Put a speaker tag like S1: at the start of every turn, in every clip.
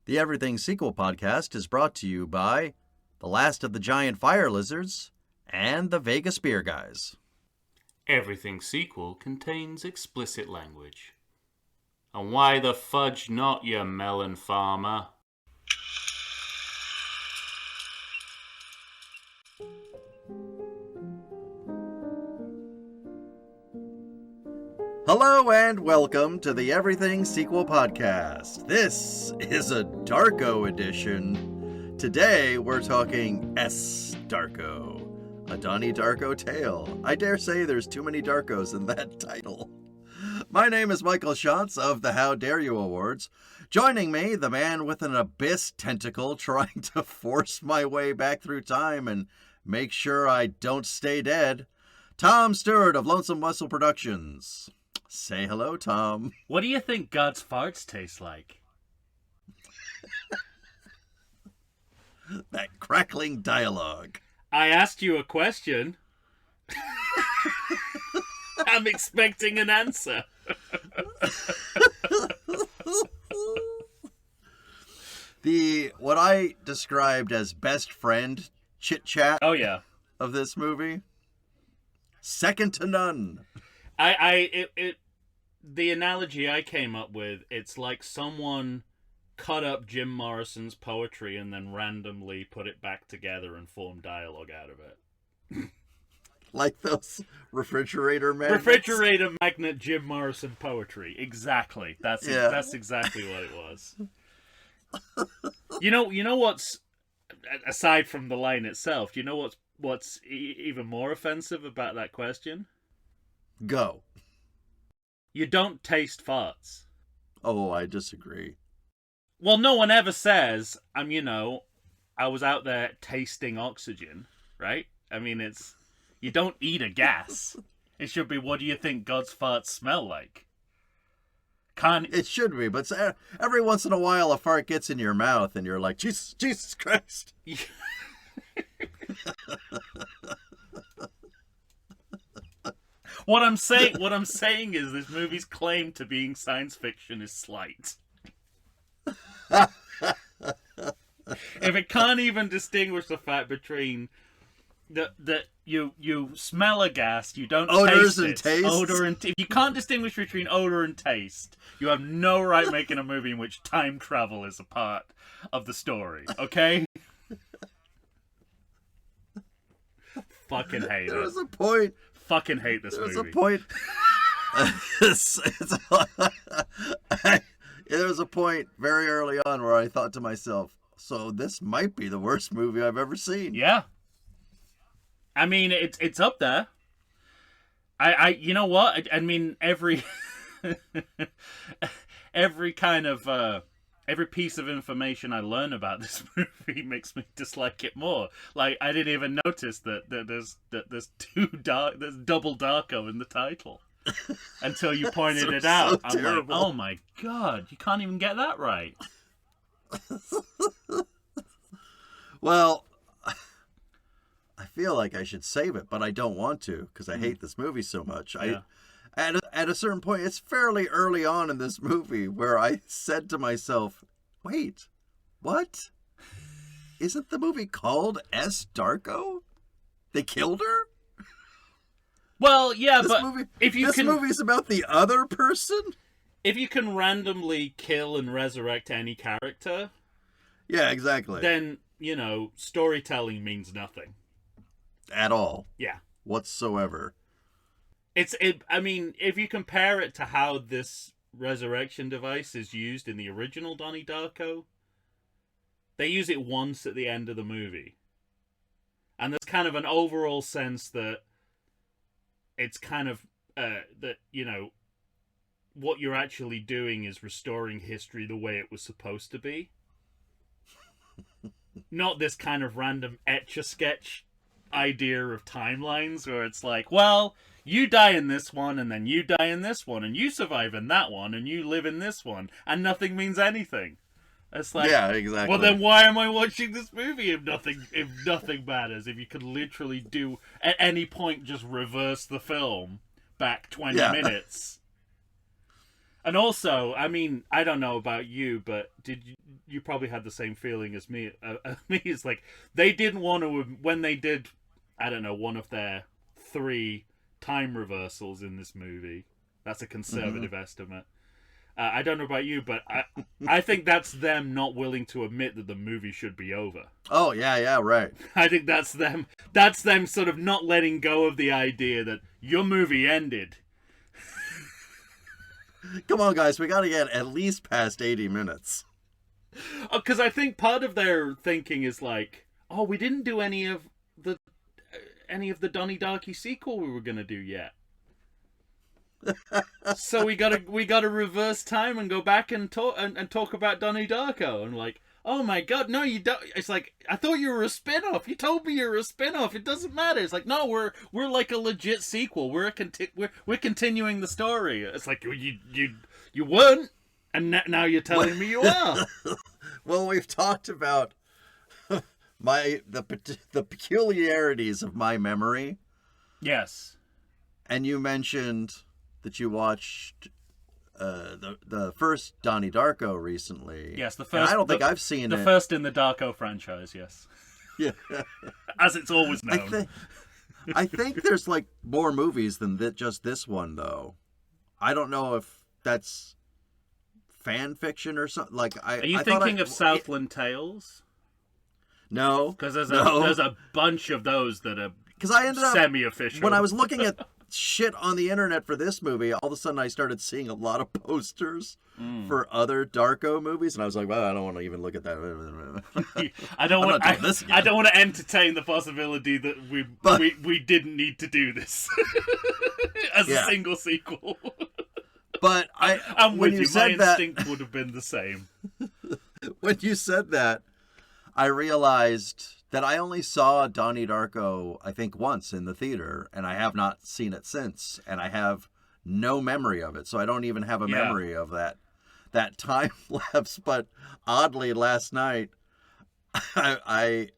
S1: The Everything Sequel podcast is brought to you by The Last of the Giant Fire Lizards and the Vegas Beer Guys.
S2: Everything Sequel contains explicit language. And why the fudge not, you melon farmer?
S1: Hello and welcome to the Everything Sequel podcast. This is a Darko edition. Today we're talking S. Darko, a Donnie Darko tale. I dare say there's too many Darkos in that title. My name is Michael Schatz of the How Dare You Awards. Joining me, the man with an abyss tentacle trying to force my way back through time and make sure I don't stay dead, Tom Stewart of Lonesome Whistle Productions. Say hello, Tom.
S2: What do you think God's farts taste like?
S1: That crackling dialogue.
S2: I asked you a question. I'm expecting an answer.
S1: What I described as best friend chit-chat of this movie, second to none.
S2: The analogy I came up with, it's like someone cut up Jim Morrison's poetry and then randomly put it back together and formed dialogue out of it.
S1: Like those refrigerator magnets?
S2: Refrigerator magnet Jim Morrison poetry. Exactly. That's exactly what it was. You know what's, aside from the line itself, you know what's even more offensive about that question?
S1: Go.
S2: You don't taste farts.
S1: Oh, I disagree.
S2: Well, no one ever says, I was out there tasting oxygen, right? I mean, you don't eat a gas. It should be, what do you think God's farts smell like?
S1: It should be, but every once in a while a fart gets in your mouth and you're like, Jesus Christ.
S2: What I'm saying is this movie's claim to being science fiction is slight. If it can't even distinguish the fact between that you smell a gas, you don't
S1: odors
S2: taste
S1: and
S2: it.
S1: Taste.
S2: Odor and if you can't distinguish between odor and taste, you have no right making a movie in which time travel is a part of the story. Okay? Fucking hate it.
S1: There was a point.
S2: Fucking hate this movie.
S1: There was a point. There was a point very early on where I thought to myself, so this might be the worst movie I've ever seen.
S2: Yeah. I mean, it's up there. You know what? I mean, every kind of every piece of information I learn about this movie makes me dislike it more. Like, I didn't even notice that there's Double Darko in the title until you pointed it out.
S1: So
S2: I'm
S1: terrible.
S2: like, oh my god, you can't even get that right.
S1: Well, I feel like I should save it, but I don't want to because I hate this movie so much.
S2: Yeah.
S1: At a certain point, it's fairly early on in this movie where I said to myself, wait, what? Isn't the movie called S. Darko? They killed her?
S2: Well, yeah,
S1: This
S2: but
S1: movie,
S2: if you
S1: this movie's about the other person?
S2: if you can randomly kill and resurrect any character,
S1: Yeah, exactly.
S2: then, storytelling means nothing.
S1: At all.
S2: Yeah.
S1: Whatsoever.
S2: I mean, if you compare it to how this resurrection device is used in the original Donnie Darko, they use it once at the end of the movie. And there's kind of an overall sense that it's kind of, what you're actually doing is restoring history the way it was supposed to be. Not this kind of random etch-a-sketch idea of timelines where it's like, well, you die in this one, and then you die in this one, and you survive in that one, and you live in this one, and nothing means anything. It's like,
S1: yeah, exactly.
S2: Well, then why am I watching this movie if nothing matters? If you could literally do at any point just reverse the film back 20 minutes. And also, I mean, I don't know about you, but you probably had the same feeling as me? Me, it's like they didn't want to, when they did, I don't know, one of their 3 time reversals in this movie. That's a conservative estimate. I don't know about you, but I think that's them not willing to admit that the movie should be over.
S1: Oh, yeah, right.
S2: I think that's them. That's them sort of not letting go of the idea that your movie ended.
S1: Come on, guys, we got to get at least past 80 minutes.
S2: Because I think part of their thinking is like, oh, we didn't do any of the Donnie Darko sequel we were gonna do yet. So we gotta reverse time and go back and talk about Donnie Darko. And like, oh my god, no, you don't. It's like, I thought you were a spin-off. You told me you were a spin-off. It doesn't matter. It's like, no, we're like a legit sequel. We're continuing the story. It's like, you weren't, and now you're telling me you are.
S1: Well, we've talked about the peculiarities of my memory.
S2: Yes.
S1: And you mentioned that you watched the first Donnie Darko recently.
S2: Yes, the first.
S1: And I don't think I've seen
S2: the first in the Darko franchise. Yes.
S1: Yeah.
S2: As it's always known.
S1: I think there's like more movies than just this one, though. I don't know if that's fan fiction or something. Like,
S2: are you thinking of Southland Tales?
S1: No,
S2: because there's a bunch of those that are
S1: because I ended up
S2: semi-official.
S1: When I was looking at shit on the internet for this movie, all of a sudden I started seeing a lot of posters for other Darko movies, and I was like, well, I don't want to even look at that.
S2: I don't want to entertain the possibility that we didn't need to do this as a single sequel.
S1: But
S2: I'm with you. My instinct would have been the same.
S1: When you said that, I realized that I only saw Donnie Darko, I think, once in the theater, and I have not seen it since, and I have no memory of it, so I don't even have a memory of that time lapse. But oddly, last night, I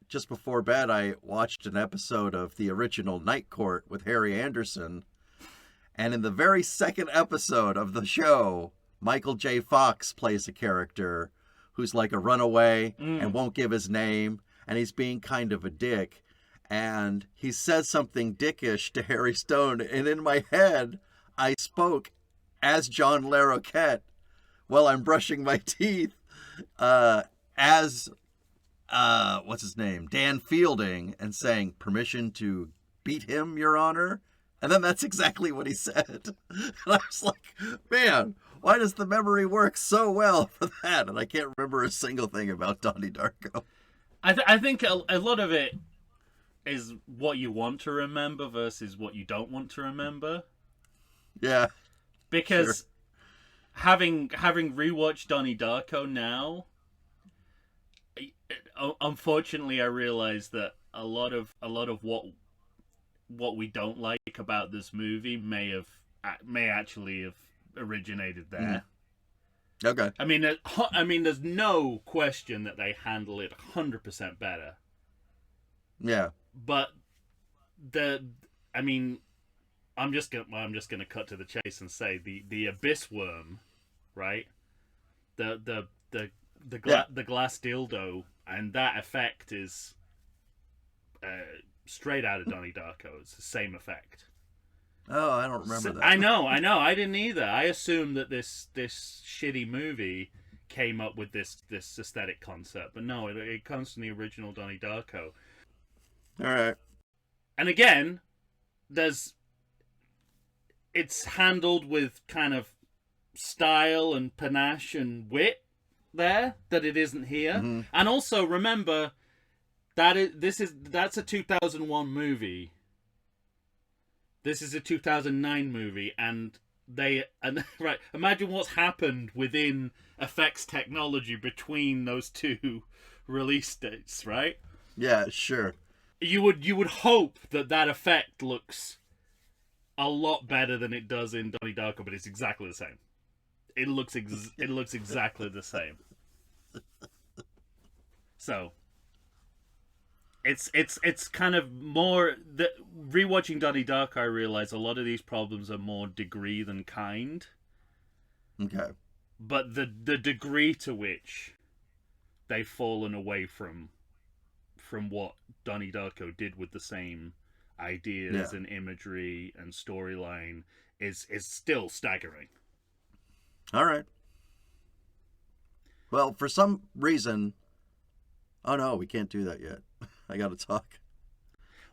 S1: just before bed, I watched an episode of the original Night Court with Harry Anderson, and in the very second episode of the show, Michael J. Fox plays a character who's like a runaway and won't give his name, and he's being kind of a dick, and he says something dickish to Harry Stone, and in my head, I spoke as John Larroquette while I'm brushing my teeth, as, what's his name, Dan Fielding, and saying, "Permission to beat him, Your Honor?" And then that's exactly what he said. And I was like, man, why does the memory work so well for that? And I can't remember a single thing about Donnie Darko.
S2: I think a lot of it is what you want to remember versus what you don't want to remember.
S1: Yeah.
S2: Because having rewatched Donnie Darko now, unfortunately I realize that a lot of what we don't like about this movie may actually have originated there.
S1: Okay.
S2: I mean, there's no question that they handle it 100% better.
S1: Yeah.
S2: But I'm just gonna cut to the chase and say the abyss worm, right? The glass dildo, and that effect is straight out of Donnie Darko. It's the same effect.
S1: Oh, I don't remember that.
S2: I know. I didn't either. I assumed that this shitty movie came up with this aesthetic concept, but no, it comes from the original Donnie Darko.
S1: All right.
S2: And again, it's handled with kind of style and panache and wit there that it isn't here. Mm-hmm. And also remember that's a 2001 movie. This is a 2009 movie, and right. Imagine what's happened within effects technology between those two release dates, right?
S1: Yeah, sure.
S2: You would hope that effect looks a lot better than it does in Donnie Darko, but it's exactly the same. It looks exactly the same. So it's kind of more rewatching Donnie Darko. I realize a lot of these problems are more degree than kind.
S1: Okay.
S2: But the degree to which they've fallen away from what Donnie Darko did with the same ideas and imagery and storyline is still staggering.
S1: All right. Well, for some reason... Oh, no, we can't do that yet. I got to talk.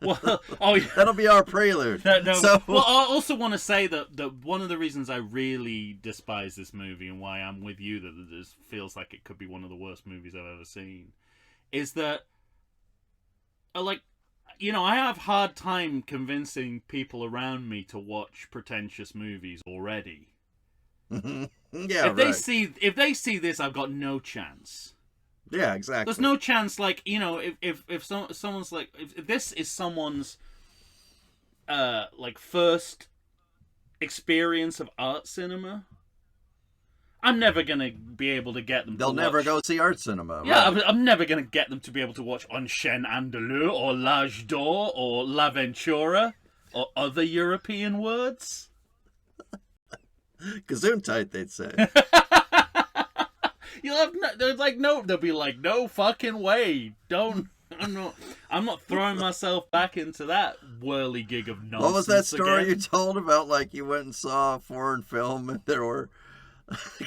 S2: Well, oh, yeah.
S1: That'll be our prelude.
S2: No.
S1: So...
S2: Well, I also want to say that one of the reasons I really despise this movie and why I'm with you that this feels like it could be one of the worst movies I've ever seen is that, like, you know, I have hard time convincing people around me to watch pretentious movies already.
S1: Yeah,
S2: if they see this, I've got no chance.
S1: Yeah, exactly.
S2: There's no chance, like, you know, if someone's like, if this is someone's like first experience of art cinema, I'm never gonna be able to get them.
S1: They'll never go see art cinema.
S2: Yeah,
S1: right.
S2: I'm never gonna get them to be able to watch Un Chien Andalou or L'Âge d'Or or La Ventura or other European words.
S1: Gesundheit, they'd say.
S2: You'll have they'll be like, no fucking way. I'm not throwing myself back into that whirligig of nonsense.
S1: What was that story
S2: again?
S1: you told about, like, you went and saw a foreign film and there were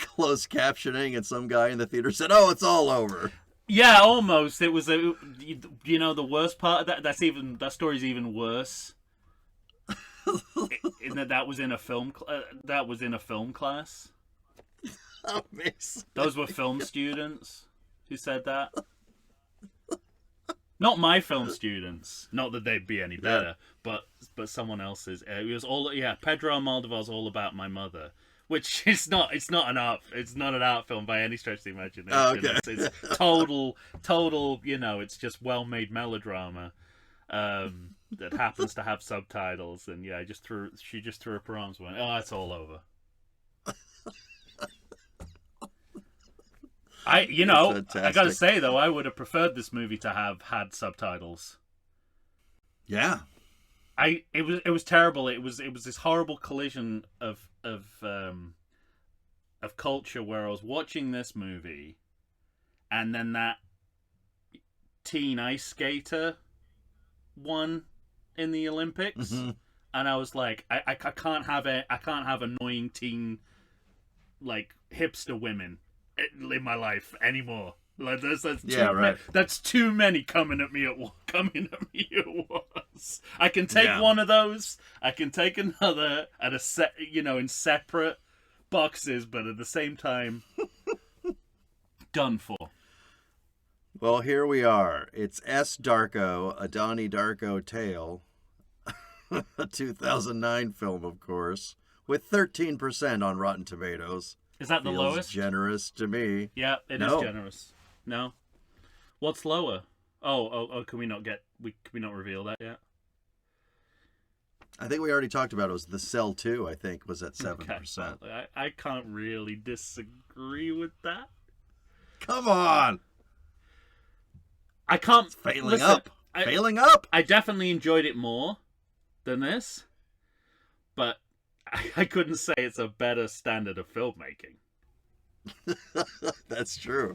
S1: closed captioning and some guy in the theater said, "Oh, it's all over."
S2: Yeah, almost. It was the worst part of that story's even worse. In that was in a film class.
S1: Amazing.
S2: Those were film students who said that. Not my film students. Not that they'd be any better, but someone else's. It was all Pedro Almodovar's All About My Mother, which is not. It's not an art film by any stretch of the imagination.
S1: Oh, okay.
S2: It's total. You know, it's just well-made melodrama. That happens to have subtitles, and she just threw up her arms and went, "Oh, it's all over." I gotta say though, I would have preferred this movie to have had subtitles.
S1: Yeah,
S2: it was terrible. It was this horrible collision of culture where I was watching this movie, and then that teen ice skater won in the Olympics, and I was like, I can't have annoying teen, like, hipster women in my life anymore. Like, that's too many coming at me at once. I can take one of those, I can take another at in separate boxes, but at the same time, done for.
S1: Well, here we are. It's S. Darko, a Donnie Darko Tale, a 2009 film, of course, with 13% on Rotten Tomatoes.
S2: Is that the
S1: Feels
S2: lowest?
S1: Generous to me.
S2: Yeah, it is generous. No, what's lower? Oh, can we not reveal that yet?
S1: I think we already talked about it. It was The Cell 2, I think, was at 7%.
S2: Okay. I can't really disagree with that.
S1: Come on!
S2: I can't...
S1: Failing up!
S2: I definitely enjoyed it more than this, but I couldn't say it's a better standard of filmmaking.
S1: That's true.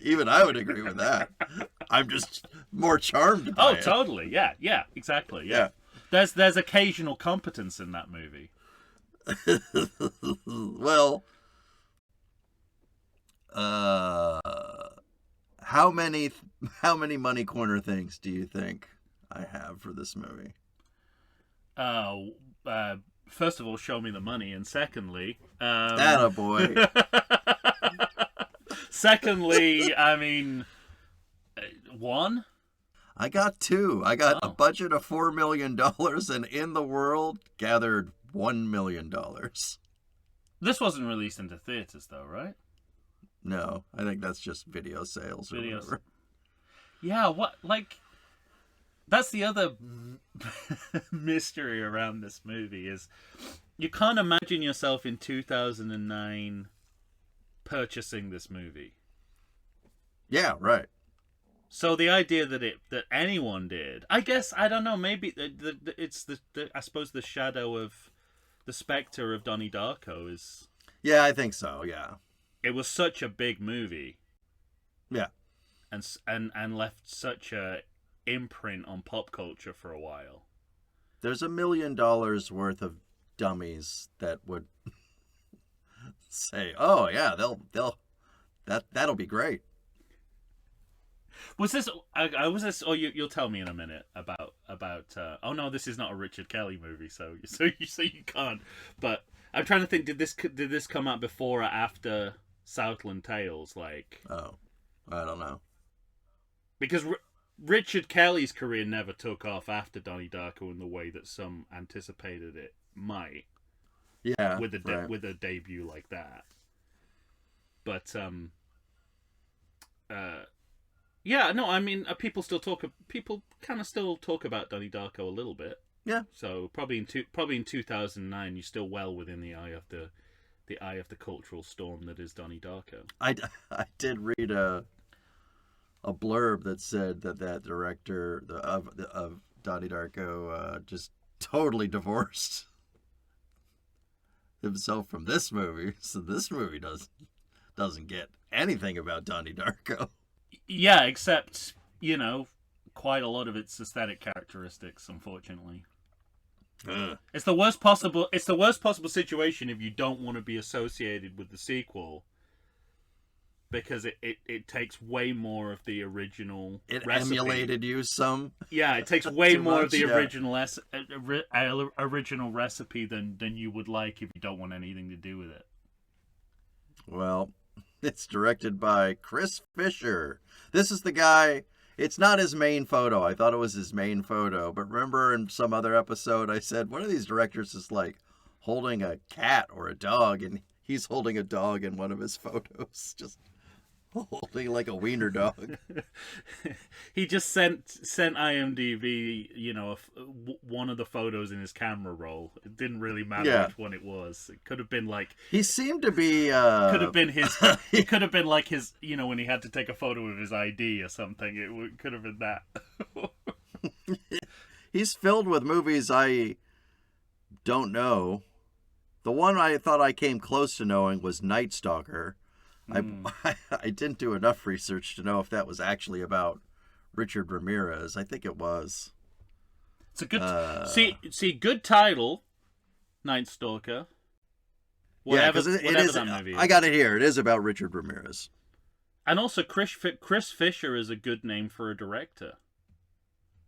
S1: Even I would agree with that. I'm just more charmed by it.
S2: Totally. Yeah, exactly. Yeah. There's occasional competence in that movie.
S1: Well, how many Money Corner things do you think I have for this movie?
S2: First of all, show me the money, and secondly,
S1: attaboy.
S2: Secondly, I mean, one.
S1: I got two. I got a budget of $4 million, and in the world gathered $1 million.
S2: This wasn't released into theaters, though, right?
S1: No, I think that's just video sales or whatever.
S2: Yeah, that's the other mystery around this movie is you can't imagine yourself in 2009 purchasing this movie.
S1: Yeah, right.
S2: So the idea that anyone did, I guess, I don't know, maybe it's I suppose the shadow of the specter of Donnie Darko is.
S1: Yeah, I think so. Yeah.
S2: It was such a big movie.
S1: Yeah.
S2: And left such a imprint on pop culture for a while.
S1: There's $1 million worth of dummies that would say, "Oh yeah, that'll be great."
S2: Was this? I was this. Oh, you'll tell me in a minute about. Oh no, this is not a Richard Kelly movie, so you can't. But I'm trying to think. Did this come out before or after Southland Tales? Like,
S1: oh, I don't know.
S2: Because Richard Kelly's career never took off after Donnie Darko in the way that some anticipated it might.
S1: Yeah,
S2: with
S1: right.
S2: a debut like that. But yeah, no, I mean, people kind of still talk about Donnie Darko a little bit.
S1: Yeah.
S2: So probably in 2009, you're still well within the eye of the cultural storm that is Donnie Darko.
S1: I did read a blurb that said that director of Donnie Darko just totally divorced himself from this movie, so this movie doesn't get anything about Donnie Darko.
S2: Yeah, except, quite a lot of its aesthetic characteristics, unfortunately. It's the worst possible situation if you don't want to be associated with the sequel, because it takes way more of the original recipe.
S1: Emulated you some.
S2: Yeah, it takes way more
S1: much,
S2: of the
S1: yeah.
S2: original recipe than you would like if you don't want anything to do with it.
S1: Well, it's directed by Chris Fisher. This is the guy. It's not his main photo. I thought it was his main photo. But remember in some other episode I said, one of these directors is like holding a cat or a dog, and he's holding a dog in one of his photos. Just holding like a wiener dog.
S2: He just sent IMDb, one of the photos in his camera roll. It didn't really matter which one it was. It could have been like
S1: he seemed to be.
S2: Could have been his. It could have been like his. When he had to take a photo of his ID or something. It could have been that.
S1: He's filled with movies I don't know. The one I thought I came close to knowing was Night Stalker. I didn't do enough research to know if that was actually about Richard Ramirez. I think it was.
S2: It's a good see good title, Night Stalker. Whatever,
S1: it
S2: whatever
S1: is.
S2: That movie is.
S1: I got it here. It is about Richard Ramirez.
S2: And also, Chris Fisher is a good name for a director.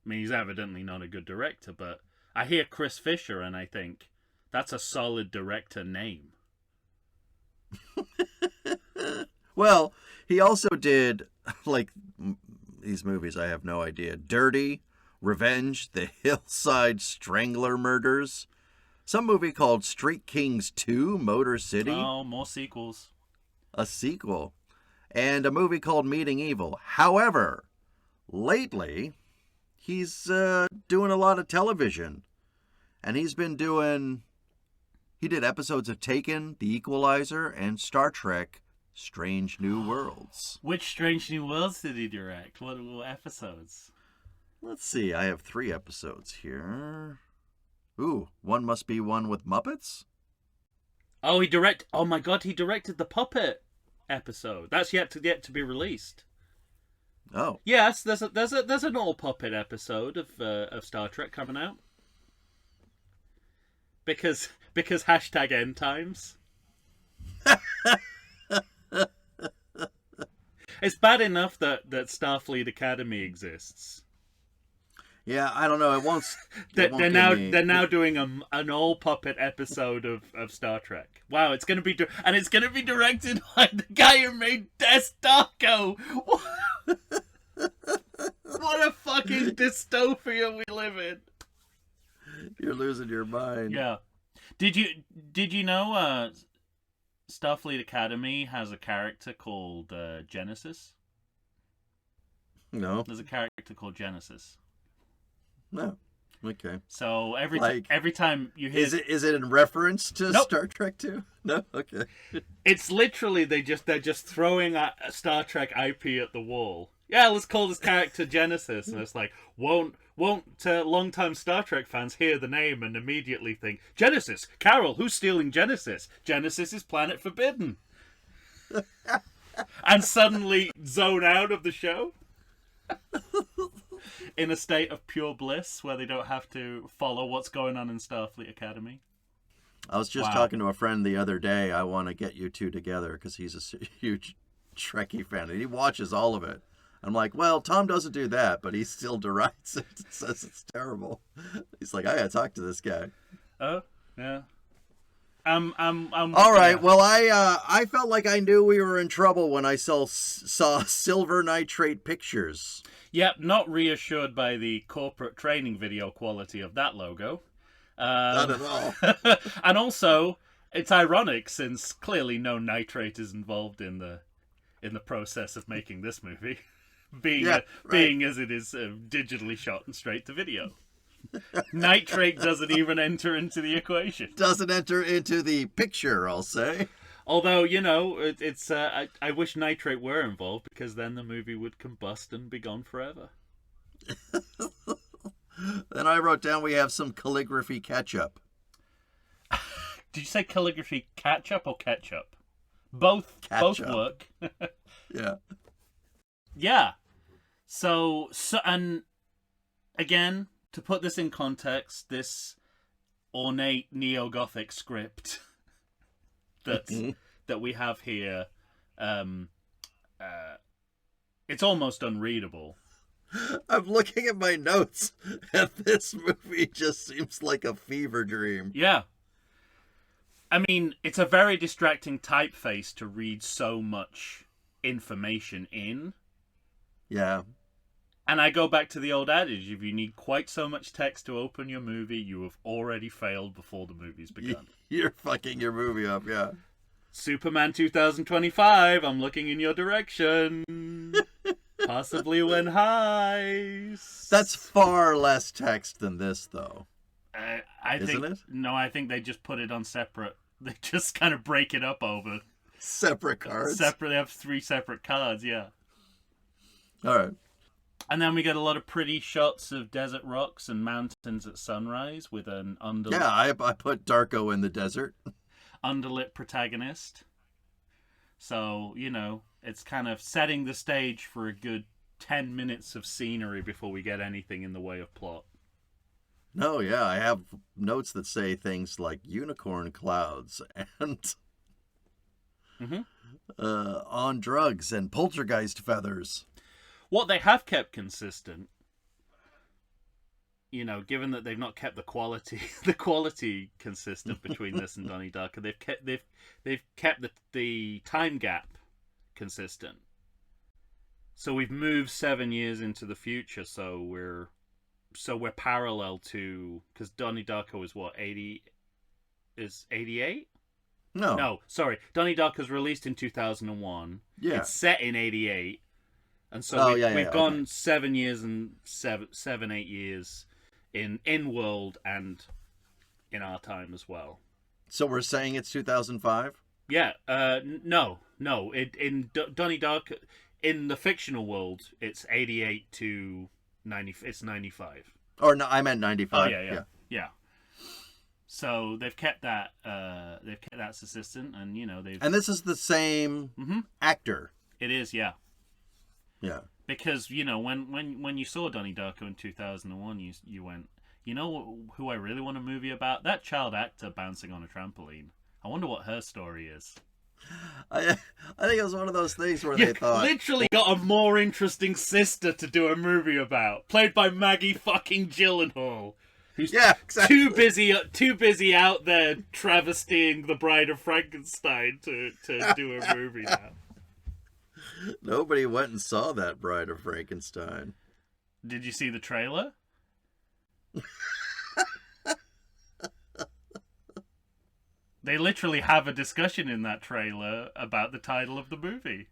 S2: I mean, he's evidently not a good director, but I hear Chris Fisher and I think that's a solid director name.
S1: Well, he also did, like, these movies I have no idea. Dirty, Revenge, The Hillside Strangler Murders, some movie called Street Kings 2, Motor City.
S2: Oh, more sequels.
S1: A sequel. And a movie called Meeting Evil. However, lately, he's doing a lot of television. And he did episodes of Taken, The Equalizer, and Star Trek Strange New Worlds.
S2: Which Strange New Worlds did he direct? What episodes?
S1: Let's see. I have 3 episodes here. Ooh, one must be one with Muppets?
S2: Oh, oh my God, he directed the Puppet episode. That's yet to be released.
S1: Oh.
S2: Yes, there's an all Puppet episode of Star Trek coming out. Because hashtag end times. It's bad enough that Starfleet Academy exists.
S1: Yeah, I don't know. It won't.
S2: They're now doing an all puppet episode of Star Trek. Wow, it's gonna be directed by the guy who made Death Darko. What a fucking dystopia we live in.
S1: You're losing your mind.
S2: Yeah. Did you know Starfleet Academy has a character called Genesis?
S1: No.
S2: There's a character called Genesis.
S1: No. Okay.
S2: So every time you hear,
S1: is it in reference to
S2: Nope.
S1: Star Trek 2? No. Okay.
S2: It's literally they're just throwing a Star Trek IP at the wall. Yeah, let's call this character Genesis. And it's like, won't long-time Star Trek fans hear the name and immediately think, Genesis, Carol, who's stealing Genesis? Genesis is Planet Forbidden. And suddenly zone out of the show in a state of pure bliss where they don't have to follow what's going on in Starfleet Academy.
S1: I was just talking to a friend the other day. I want to get you two together because he's a huge Trekkie fan and he watches all of it. I'm like, well, Tom doesn't do that, but he still derides it and says it's terrible. He's like, I gotta talk to this guy.
S2: Oh, yeah.
S1: All right. Well, I felt like I knew we were in trouble when I saw Silver Nitrate Pictures.
S2: Yep, not reassured by the corporate training video quality of that logo.
S1: Not at all.
S2: And also, it's ironic since clearly no nitrate is involved in the process of making this movie, being as it is digitally shot and straight to video. Nitrate doesn't even enter into the equation.
S1: Doesn't enter into the picture, I'll say.
S2: Although, it's I wish nitrate were involved because then the movie would combust and be gone forever.
S1: Then I wrote down we have some calligraphy catch-up.
S2: Did you say calligraphy catch-up or ketchup? Both work.
S1: Yeah.
S2: Yeah. So and again, to put this in context, this ornate neo-Gothic script that we have here, it's almost unreadable.
S1: I'm looking at my notes, and this movie just seems like a fever dream.
S2: Yeah. I mean, it's a very distracting typeface to read so much information in.
S1: Yeah.
S2: And I go back to the old adage, if you need quite so much text to open your movie, you have already failed before the movie's begun.
S1: You're fucking your movie up, yeah.
S2: Superman 2025, I'm looking in your direction. Possibly when heist.
S1: That's far less text than this, though.
S2: Isn't it? No, I think they just put it on separate. They just kind of break it up over
S1: separate cards.
S2: They have 3 separate cards, yeah.
S1: All right.
S2: And then we get a lot of pretty shots of desert rocks and mountains at sunrise with an underlit...
S1: Yeah, I put Darko in the desert.
S2: Underlit protagonist. So, it's kind of setting the stage for a good 10 minutes of scenery before we get anything in the way of plot.
S1: No, yeah, I have notes that say things like unicorn clouds and on drugs and poltergeist feathers. What
S2: they have kept consistent, given that they've not kept the quality consistent between this and Donnie Darko, they've kept the time gap consistent. So we've moved 7 years into the future, so we're parallel to, because Donnie Darko is what, 88? No, sorry. Donnie Darko's released in 2001.
S1: Yeah.
S2: It's set in 88. And so we've gone 7 years and 8 years in world and in our time as well.
S1: So we're saying it's 2005?
S2: Yeah. No. In Donnie Darko, in the fictional world, it's 88 to 90. It's 95.
S1: Or no, I meant 95.
S2: Oh, yeah. So they've kept that. They've kept that consistent, and they've.
S1: And this is the same actor.
S2: It is, yeah.
S1: Yeah.
S2: Because when you saw Donnie Darko in 2001, you went, who I really want a movie about? That child actor bouncing on a trampoline. I wonder what her story is.
S1: I think it was one of those things where they thought...
S2: literally got a more interesting sister to do a movie about, played by Maggie fucking Gyllenhaal, who's exactly. too busy out there travestying The Bride of Frankenstein to do a movie now.
S1: Nobody went and saw that Bride of Frankenstein.
S2: Did you see the trailer? They literally have a discussion in that trailer about the title of the movie.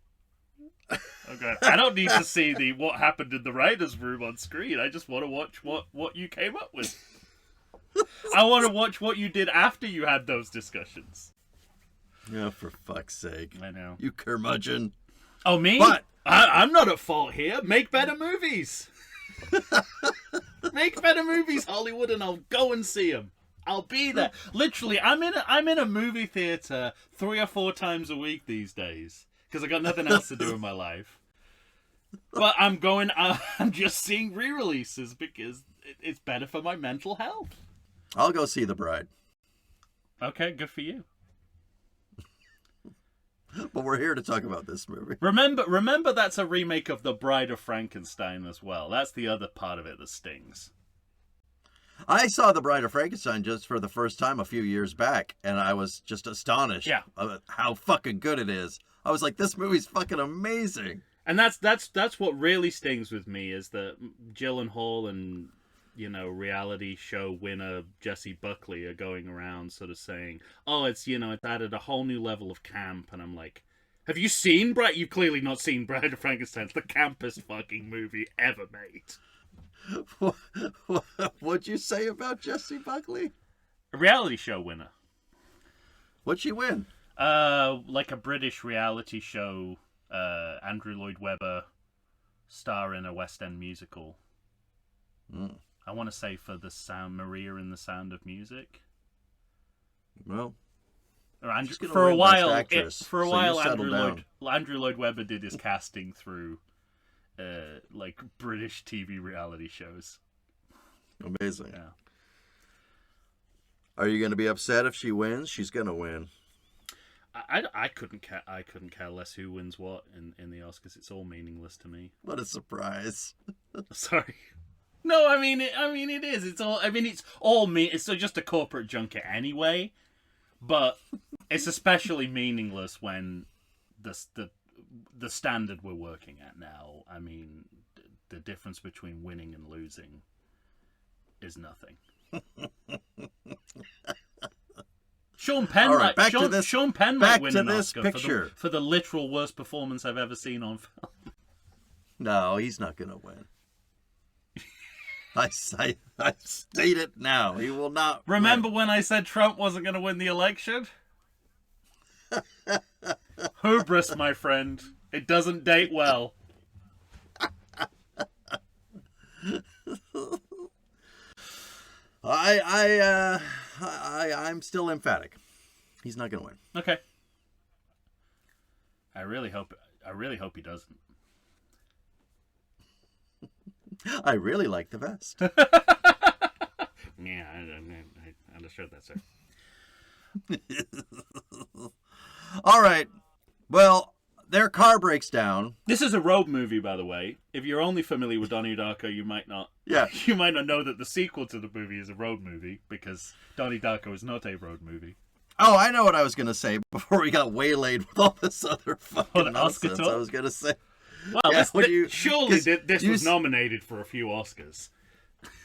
S2: Okay, I don't need to see what happened in the writer's room on screen. I just want to watch what you came up with. I want to watch what you did after you had those discussions.
S1: Yeah, for fuck's sake.
S2: I know.
S1: You curmudgeon.
S2: Oh, me?
S1: But
S2: I'm not at fault here. Make better movies. Make better movies, Hollywood, and I'll go and see them. I'll be there. Literally, I'm in a movie theater 3 or 4 times a week these days because I got nothing else to do in my life. But I'm just seeing re-releases because it's better for my mental health.
S1: I'll go see The Bride.
S2: Okay, good for you.
S1: But we're here to talk about this movie.
S2: Remember that's a remake of The Bride of Frankenstein as well. That's the other part of it that stings.
S1: I saw The Bride of Frankenstein just for the first time a few years back, and I was just astonished at how fucking good it is. I was like, this movie's fucking amazing.
S2: And that's what really stings with me is that Gyllenhaal and, you know, reality show winner Jessie Buckley are going around sort of saying, oh, it's added a whole new level of camp. And I'm like, have you seen Bride? You've clearly not seen Bride of Frankenstein. It's the campest fucking movie ever made.
S1: What'd you say about Jessie Buckley?
S2: A reality show winner.
S1: What'd she win?
S2: Like a British reality show, Andrew Lloyd Webber star in a West End musical. I want to say for the sound, Maria in The Sound of Music.
S1: Well,
S2: for a while, Andrew Lloyd Webber did his casting through, like British TV reality shows.
S1: Amazing.
S2: Yeah.
S1: Are you going to be upset if she wins? She's going to win.
S2: I couldn't care less who wins what in the Oscars. It's all meaningless to me.
S1: What a surprise!
S2: Sorry. No, I mean it is. It's all. I mean it's all me. It's just a corporate junket anyway. But it's especially meaningless when the standard we're working at now. I mean, the difference between winning and losing is nothing. Sean Penn Sean Penn might win an Oscar for the literal worst performance I've ever seen on film.
S1: No, he's not going to win. I state it now. He will not
S2: Remember
S1: win.
S2: when I said Trump wasn't going to win the election? Hubris, my friend. It doesn't date well.
S1: I'm still emphatic. He's not going to win.
S2: Okay. I really hope he doesn't.
S1: I really like the vest.
S2: Yeah, I understood that, sir.
S1: All right. Well, their car breaks down.
S2: This is a road movie, by the way. If you're only familiar with Donnie Darko, you might not.
S1: Yeah.
S2: You might not know that the sequel to the movie is a road movie because Donnie Darko is not a road movie.
S1: Oh, I know what I was going to say before we got waylaid with all this other fucking nonsense. I was going to say.
S2: Well, surely this was nominated for a few Oscars.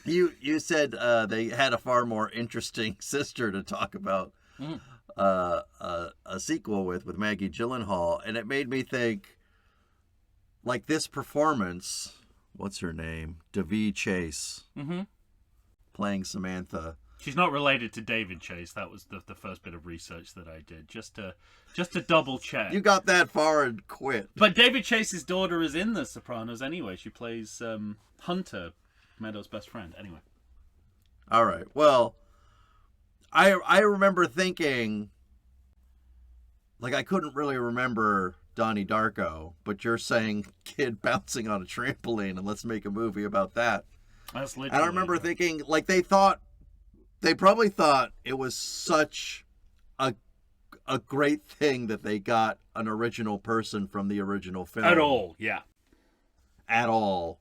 S1: You said they had a far more interesting sister to talk about a sequel with Maggie Gyllenhaal, and it made me think, like, this performance, what's her name? Davy Chase, playing Samantha.
S2: She's not related to David Chase. That was the first bit of research that I did, just to double check.
S1: You got that far and quit.
S2: But David Chase's daughter is in The Sopranos anyway. She plays Hunter, Meadows' best friend. Anyway.
S1: All right. Well, I remember thinking, like, I couldn't really remember Donnie Darko, but you're saying kid bouncing on a trampoline, and let's make a movie about that.
S2: That's literally.
S1: And I remember thinking, like, they probably thought it was such a great thing that they got an original person from the original film.
S2: At all, yeah.
S1: At all.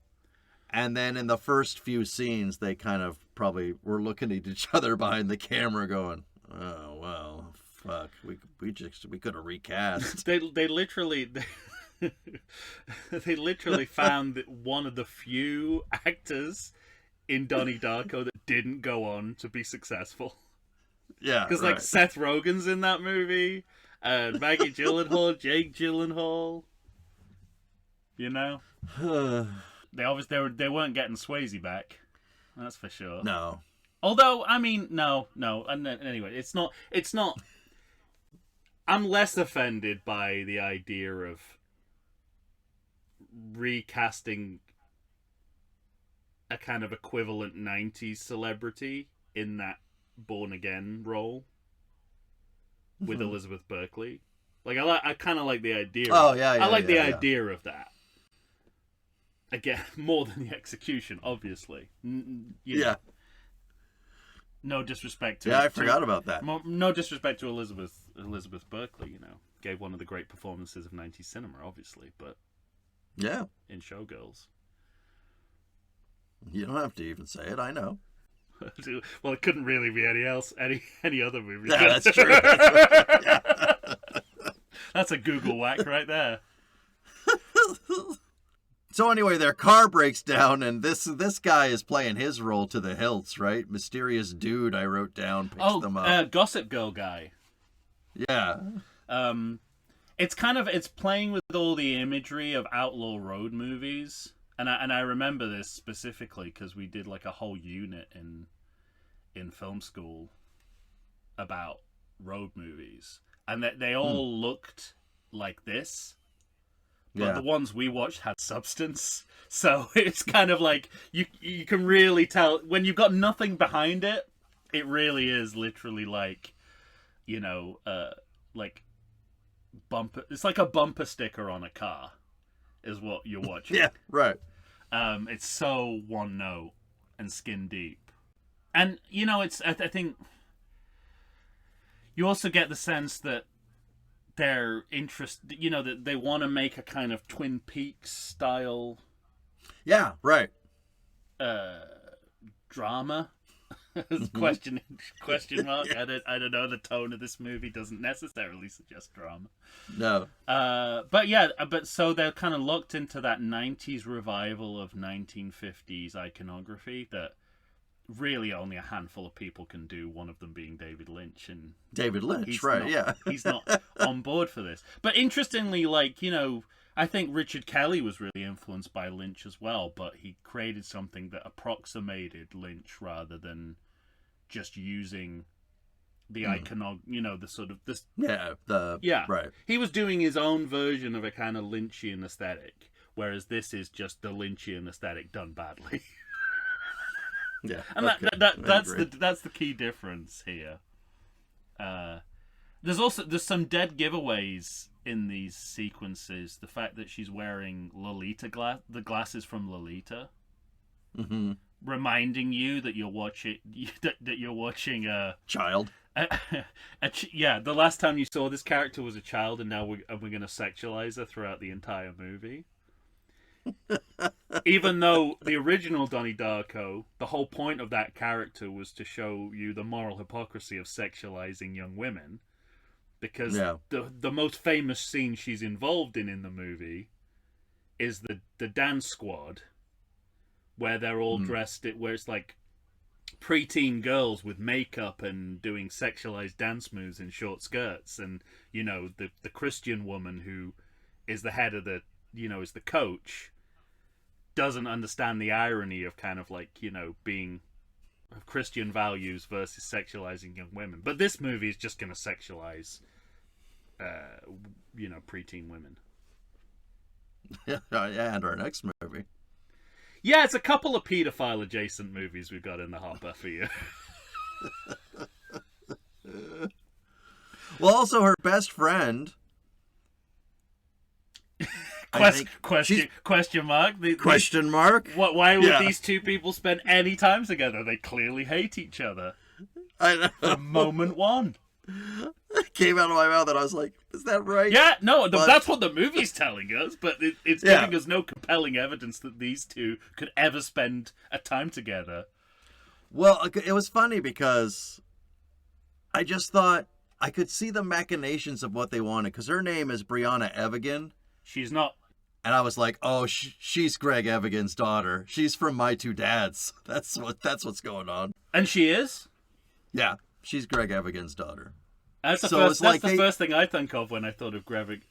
S1: And then in the first few scenes, they kind of probably were looking at each other behind the camera going, oh, well, fuck, we could have recast.
S2: They literally found one of the few actors in Donnie Darko that didn't go on to be successful.
S1: Yeah,
S2: because like Seth Rogen's in that movie, and Maggie Gyllenhaal, Jake Gyllenhaal. You know, they weren't getting Swayze back. That's for sure.
S1: No.
S2: Although I mean, no. And anyway, it's not. I'm less offended by the idea of recasting a kind of equivalent 90s celebrity in that Born Again role with Elizabeth Berkley. Like, I kind of like the idea. I like the idea of that. Again, more than the execution, obviously. You know, no disrespect to...
S1: Yeah, I forgot about that.
S2: No disrespect to Elizabeth Berkley, you know. Gave one of the great performances of 90s cinema, obviously, but...
S1: Yeah.
S2: In Showgirls.
S1: You don't have to even say it, I know.
S2: Well, it couldn't really be any other movie.
S1: Yeah, that's true. That's right. Yeah.
S2: That's a Google whack right there.
S1: So anyway, their car breaks down, and this guy is playing his role to the hilts, right? Mysterious dude I wrote down picks them up.
S2: Gossip Girl guy.
S1: Yeah.
S2: It's playing with all the imagery of outlaw road movies, and I remember this specifically because we did like a whole unit in film school about road movies, and that they all looked like this. But the ones we watched had substance. So it's kind of like, you can really tell, when you've got nothing behind it, it really is literally like, you know, like bumper. It's like a bumper sticker on a car is what you're watching.
S1: Yeah, right.
S2: It's so one note and skin deep. And, you know, I think you also get the sense that their interest, you know, that they want to make a kind of Twin Peaks style,
S1: right,
S2: drama. question mark. I don't know. The tone of this movie doesn't necessarily suggest drama.
S1: No.
S2: But so they're kind of locked into that 90s revival of 1950s iconography that really only a handful of people can do, one of them being David Lynch. And
S1: David Lynch, right,
S2: he's not on board for this. But interestingly, like, you know, I think Richard Kelly was really influenced by Lynch as well, but he created something that approximated Lynch rather than just using the you know, the sort of this.
S1: Right.
S2: He was doing his own version of a kind of Lynchian aesthetic, whereas this is just the Lynchian aesthetic done badly.
S1: Yeah,
S2: and that's the key difference here. There's some dead giveaways in these sequences. The fact that she's wearing the glasses from Lolita, reminding you that you're watching a
S1: child.
S2: The last time you saw this character was a child, and now we're going to sexualize her throughout the entire movie. Even though the original Donnie Darko, the whole point of that character was to show you the moral hypocrisy of sexualizing young women, because the most famous scene she's involved in the movie is the dance squad, where they're all dressed, where it's like preteen girls with makeup and doing sexualized dance moves in short skirts, and, you know, the Christian woman who is the head of the, you know, is the coach, doesn't understand the irony of kind of like, you know, being of Christian values versus sexualizing young women. But this movie is just going to sexualize, you know, preteen women.
S1: Yeah, and our next movie.
S2: Yeah, it's a couple of pedophile adjacent movies we've got in the hopper for you.
S1: Well, also her best friend.
S2: Question mark.
S1: Question mark.
S2: Why would these two people spend any time together? They clearly hate each other.
S1: I know.
S2: From moment one.
S1: It came out of my mouth and I was like, is that right?
S2: Yeah, no, that's what the movie's telling us, but it's giving us no compelling evidence that these two could ever spend a time together.
S1: Well, it was funny because I just thought I could see the machinations of what they wanted, because her name is Brianna Evigan.
S2: She's not.
S1: And I was like, oh, she's Greg Evigan's daughter. She's from My Two Dads. That's what's going on.
S2: And she is?
S1: Yeah, she's Greg Evigan's daughter.
S2: That's the first thing I think of when I thought of Greg.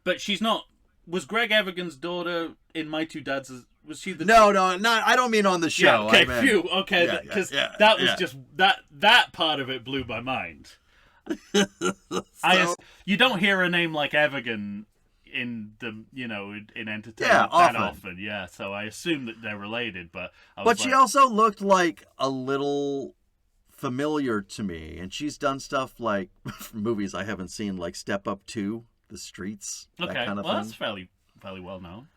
S2: But she's not. Was Greg Evigan's daughter in My Two Dads? Was she the?
S1: No, I don't mean on the show.
S2: Yeah, okay, phew. Okay, because that was just that part of it blew my mind. You don't hear a name like Evigan in the in entertainment
S1: Yeah,
S2: that
S1: often.
S2: often. Yeah, so I assume that they're related, but
S1: She also looked like a little familiar to me, and she's done stuff like movies I haven't seen, like Step Up 2, The Streets, that kind of thing.
S2: That's fairly well known.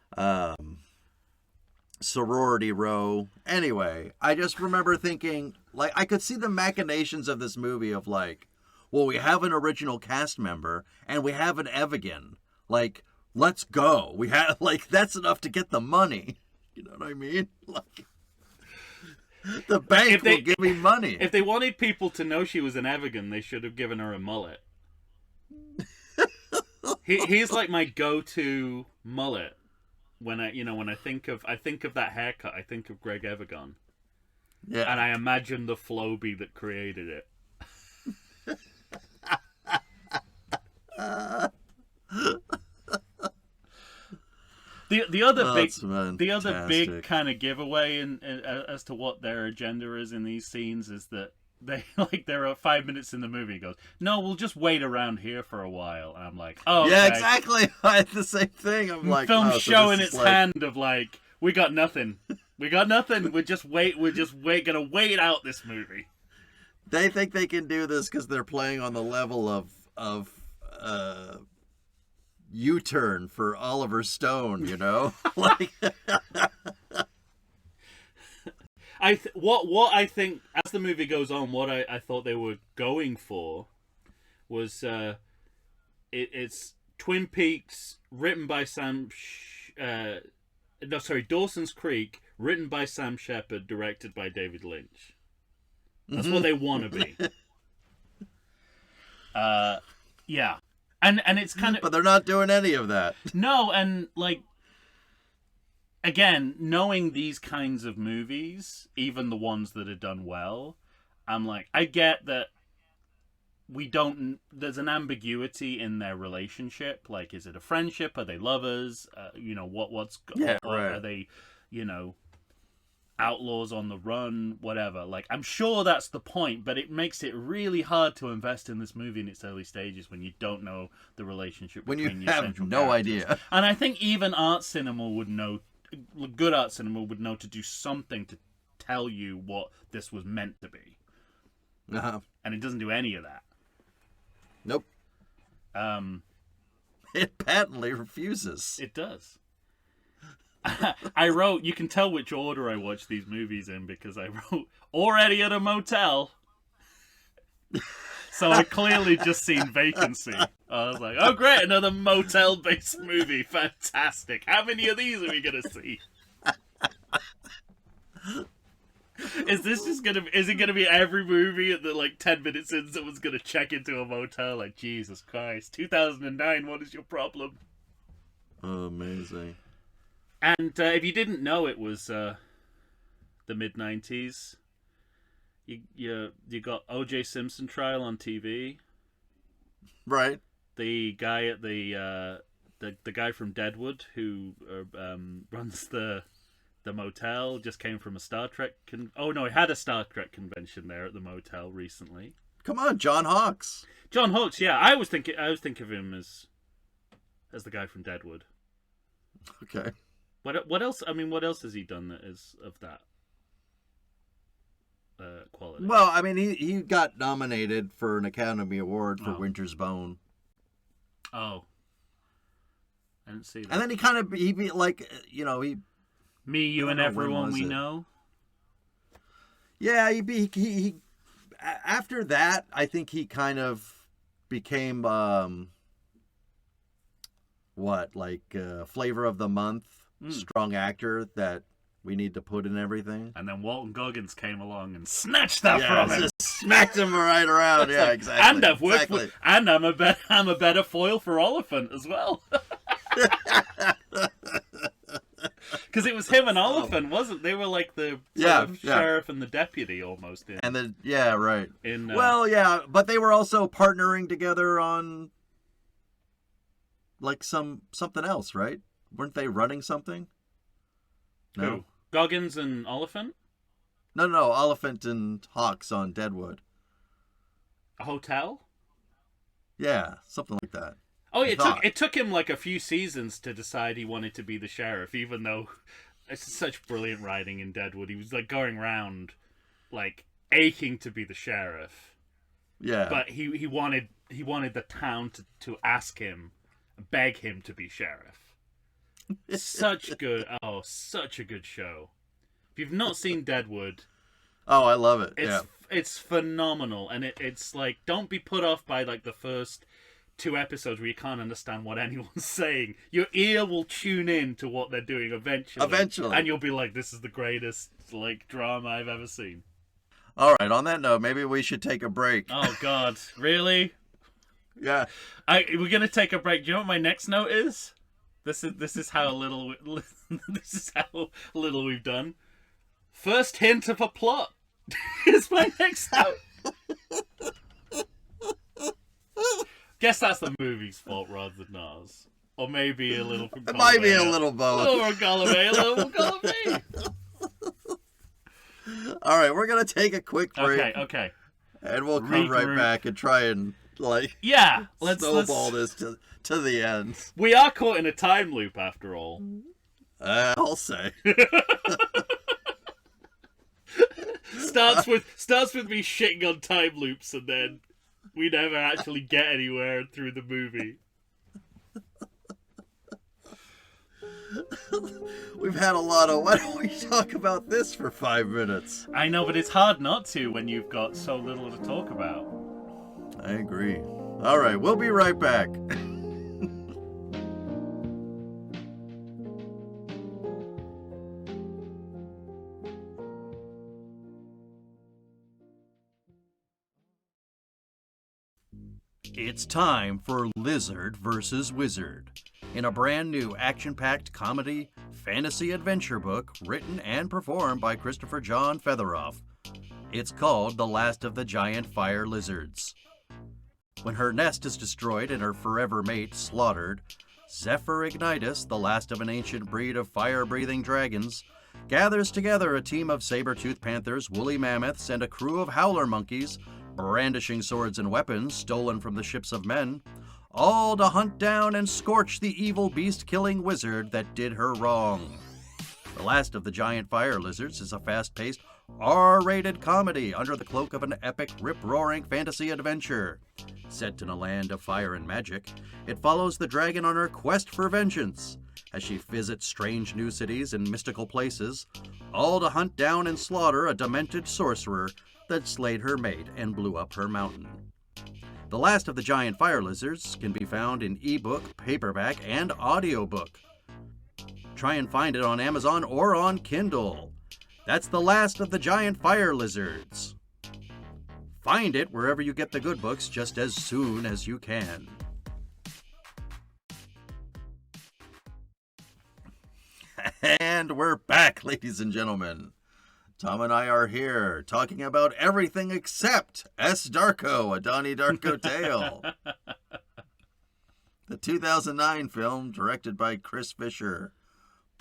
S1: Sorority Row. Anyway, I just remember thinking, like, I could see the machinations of this movie of like, well, we have an original cast member and we have an Evigan. Like, let's go. We have, like, that's enough to get the money. You know what I mean? Like, the bank will give me money.
S2: If they wanted people to know she was an Evigan, they should have given her a mullet. He's like my go-to mullet. When I think of that haircut, I think of Greg Evigan.
S1: Yeah.
S2: And I imagine the Flowbee that created it. The other big kind of giveaway as to what their agenda is in these scenes is that there are 5 minutes in the movie. He goes, no, we'll just wait around here for a while. And I'm like, oh, okay.
S1: Yeah, exactly. I had the same thing. I'm like,
S2: film's showing its hand of like, we got nothing. We got nothing. We're just gonna wait out this movie.
S1: They think they can do this because they're playing on the level of U-turn for Oliver Stone, you know? Like,
S2: what I think as the movie goes on, what I thought they were going for was it's Twin Peaks written by Dawson's Creek written by Sam Shepard, directed by David Lynch. That's what they want to be. Yeah. And it's kind of...
S1: But they're not doing any of that.
S2: No, and like... Again, knowing these kinds of movies, even the ones that are done well, I'm like, I get that there's an ambiguity in their relationship. Like, is it a friendship? Are they lovers? Are they, outlaws on the run? Whatever. Like, I'm sure that's the point, but it makes it really hard to invest in this movie in its early stages when you don't know the relationship between your central characters.
S1: Idea.
S2: And I think even art cinema would know. Good art cinema would know to do something to tell you what this was meant to be.
S1: Uh-huh.
S2: And it doesn't do any of that.
S1: Nope. It patently refuses.
S2: It does. I wrote, you can tell which order I watch these movies in because I wrote, already at a motel. So I clearly just seen Vacancy. I was like, oh great, another motel-based movie. Fantastic. How many of these are we going to see? Is it gonna be every movie that like 10 minutes in someone's gonna check into a motel? Like, Jesus Christ, 2009, what is your problem?
S1: Oh, amazing.
S2: And if you didn't know it was the mid-90s, you got O.J. Simpson trial on TV.
S1: Right.
S2: The guy at the guy from Deadwood who runs the motel just came from a Star Trek. He had a Star Trek convention there at the motel recently.
S1: Come on, John Hawkes.
S2: John Hawkes, yeah. I was thinking of him as the guy from Deadwood.
S1: Okay.
S2: What else? I mean, what else has he done that is of that quality?
S1: Well, I mean, he got nominated for an Academy Award for Winter's Bone.
S2: Oh, I didn't see that.
S1: And then he like, he.
S2: Me, You, and Everyone We Know.
S1: Yeah, he after that, I think he kind of became flavor of the month, strong actor that we need to put in everything.
S2: And then Walton Goggins came along and snatched that from him.
S1: Just smacked him right around. Yeah, exactly.
S2: And I've worked with, and I'm a better foil for Oliphant as well. Because it was him and Oliphant, wasn't they? Were like the sheriff and the deputy almost. Right.
S1: But they were also partnering together on like something else, right? Weren't they running something? No.
S2: Who? Goggins and Oliphant?
S1: No, Oliphant and Hawks on Deadwood.
S2: A hotel?
S1: Yeah, something like that.
S2: Oh, it took him like a few seasons to decide he wanted to be the sheriff, even though it's such brilliant writing in Deadwood. He was like going around, like aching to be the sheriff.
S1: Yeah.
S2: But he wanted the town to ask him, beg him to be sheriff. Such a good show. If you've not seen Deadwood,
S1: oh, I love it.
S2: It's phenomenal, and it's like, don't be put off by like the first 2 episodes where you can't understand what anyone's saying. Your ear will tune in to what they're doing eventually, and you'll be like, this is the greatest like drama I've ever seen.
S1: All right, on that note, maybe we should take a break.
S2: Oh God, really?
S1: Yeah.
S2: We're gonna take a break. Do you know what my next note is? This is how little we've done. First hint of a plot is my next note. Guess that's the movie's fault rather than ours. Or maybe a little from column A.
S1: It might be a little both.
S2: A little from column A, a little from column B.
S1: All right, we're going to take a quick break.
S2: Okay.
S1: And we'll come right back and try and, like,
S2: let's
S1: snowball this to the end.
S2: We are caught in a time loop, after all.
S1: I'll say.
S2: Starts with me shitting on time loops, and then we never actually get anywhere through the movie.
S1: We've had a lot of... Why don't we talk about this for 5 minutes?
S2: I know, but it's hard not to when you've got so little to talk about.
S1: I agree. All right, we'll be right back. It's time for Lizard vs. Wizard, in a brand new action-packed comedy fantasy adventure book written and performed by Christopher John Featheroff. It's called The Last of the Giant Fire Lizards. When her nest is destroyed and her forever mate slaughtered, Zephyr Ignitus, the last of an ancient breed of fire-breathing dragons, gathers together a team of saber-toothed panthers, woolly mammoths, and a crew of howler monkeys, brandishing swords and weapons stolen from the ships of men, all to hunt down and scorch the evil beast-killing wizard that did her wrong. The Last of the Giant Fire Lizards is a fast-paced, R-rated comedy under the cloak of an epic, rip-roaring fantasy adventure. Set in a land of fire and magic, it follows the dragon on her quest for vengeance, as she visits strange new cities and mystical places, all to hunt down and slaughter a demented sorcerer that slayed her mate and blew up her mountain. The Last of the Giant Fire Lizards can be found in ebook, paperback, and audiobook. Try and find it on Amazon or on Kindle. That's The Last of the Giant Fire Lizards. Find it wherever you get the good books just as soon as you can. And we're back, ladies and gentlemen. Tom and I are here talking about everything except S. Darko, a Donnie Darko Tale. The 2009 film directed by Chris Fisher.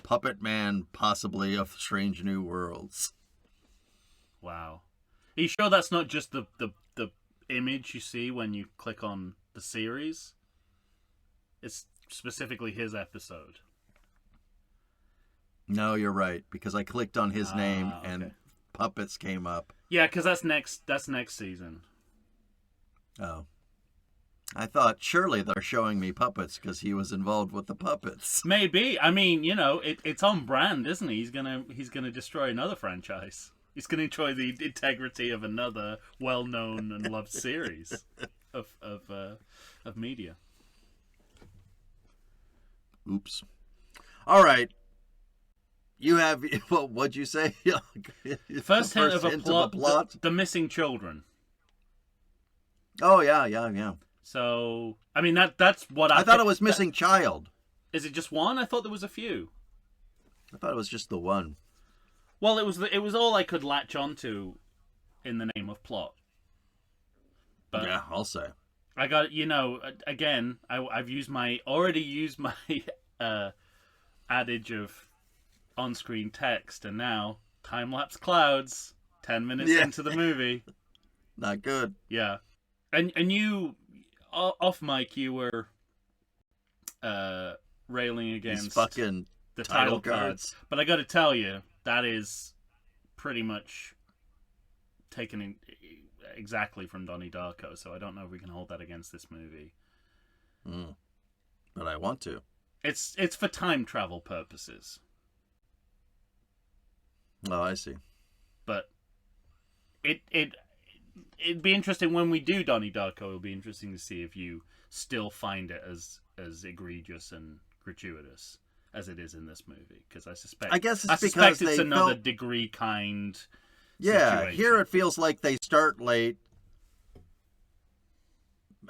S1: Puppet Man, possibly, of Strange New Worlds.
S2: Wow. Are you sure that's not just the image you see when you click on the series? It's specifically his episode.
S1: No, you're right, because I clicked on his name and puppets came up.
S2: Yeah, because that's next season.
S1: Oh. I thought surely they're showing me puppets because he was involved with the puppets.
S2: Maybe. I mean, you know, it's on brand, isn't he? He's gonna destroy another franchise. He's gonna destroy the integrity of another well-known and loved series of media.
S1: Oops. All right. You have, what'd you say?
S2: First hint of a plot. The missing children.
S1: Oh, yeah.
S2: So, I mean, that's what
S1: I thought it was missing child.
S2: Is it just one? I thought there was a few.
S1: I thought it was just the one.
S2: Well, it was all I could latch onto in the name of plot. But
S1: yeah, I'll say.
S2: I got, again, I've already used my adage of on-screen text, and now time-lapse clouds 10 minutes into the movie.
S1: Not good.
S2: Yeah. And you, off mic, you were railing against
S1: These fucking
S2: the
S1: title
S2: title cards.
S1: cards.
S2: But I got to tell you, that is pretty much taken in exactly from Donnie Darko. So I don't know if we can hold that against this movie.
S1: But I want to.
S2: It's for time travel purposes.
S1: Oh, I see.
S2: But it'd be interesting when we do Donnie Darko. It'll be interesting to see if you still find it as egregious and gratuitous as it is in this movie. Because I suspect it's another degree kind.
S1: Yeah,
S2: situation.
S1: Here it feels like they start late.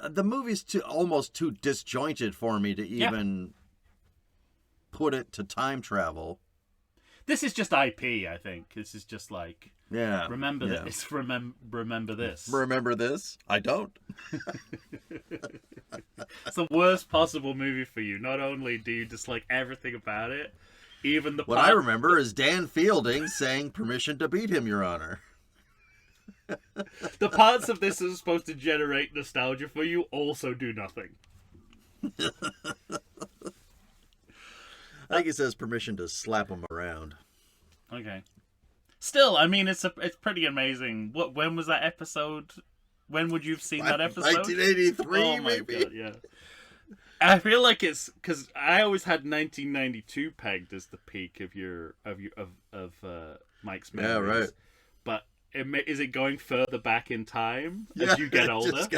S1: The movie's almost too disjointed for me to even put it to time travel.
S2: This is just IP, I think. This is just like, remember this. Remember this.
S1: Remember this? I don't.
S2: It's the worst possible movie for you. Not only do you dislike everything about it, even the
S1: What I remember is Dan Fielding saying permission to beat him, Your Honor.
S2: The parts of this that are supposed to generate nostalgia for you also do nothing.
S1: I think it says permission to slap him around.
S2: Okay. Still, I mean, it's pretty amazing. When was that episode? When would you have seen that episode?
S1: 1983,
S2: oh my
S1: maybe.
S2: God, yeah. I feel like it's because I always had 1992 pegged as the peak of Mike's memories. Yeah, right. But is it going further back in time as you get older?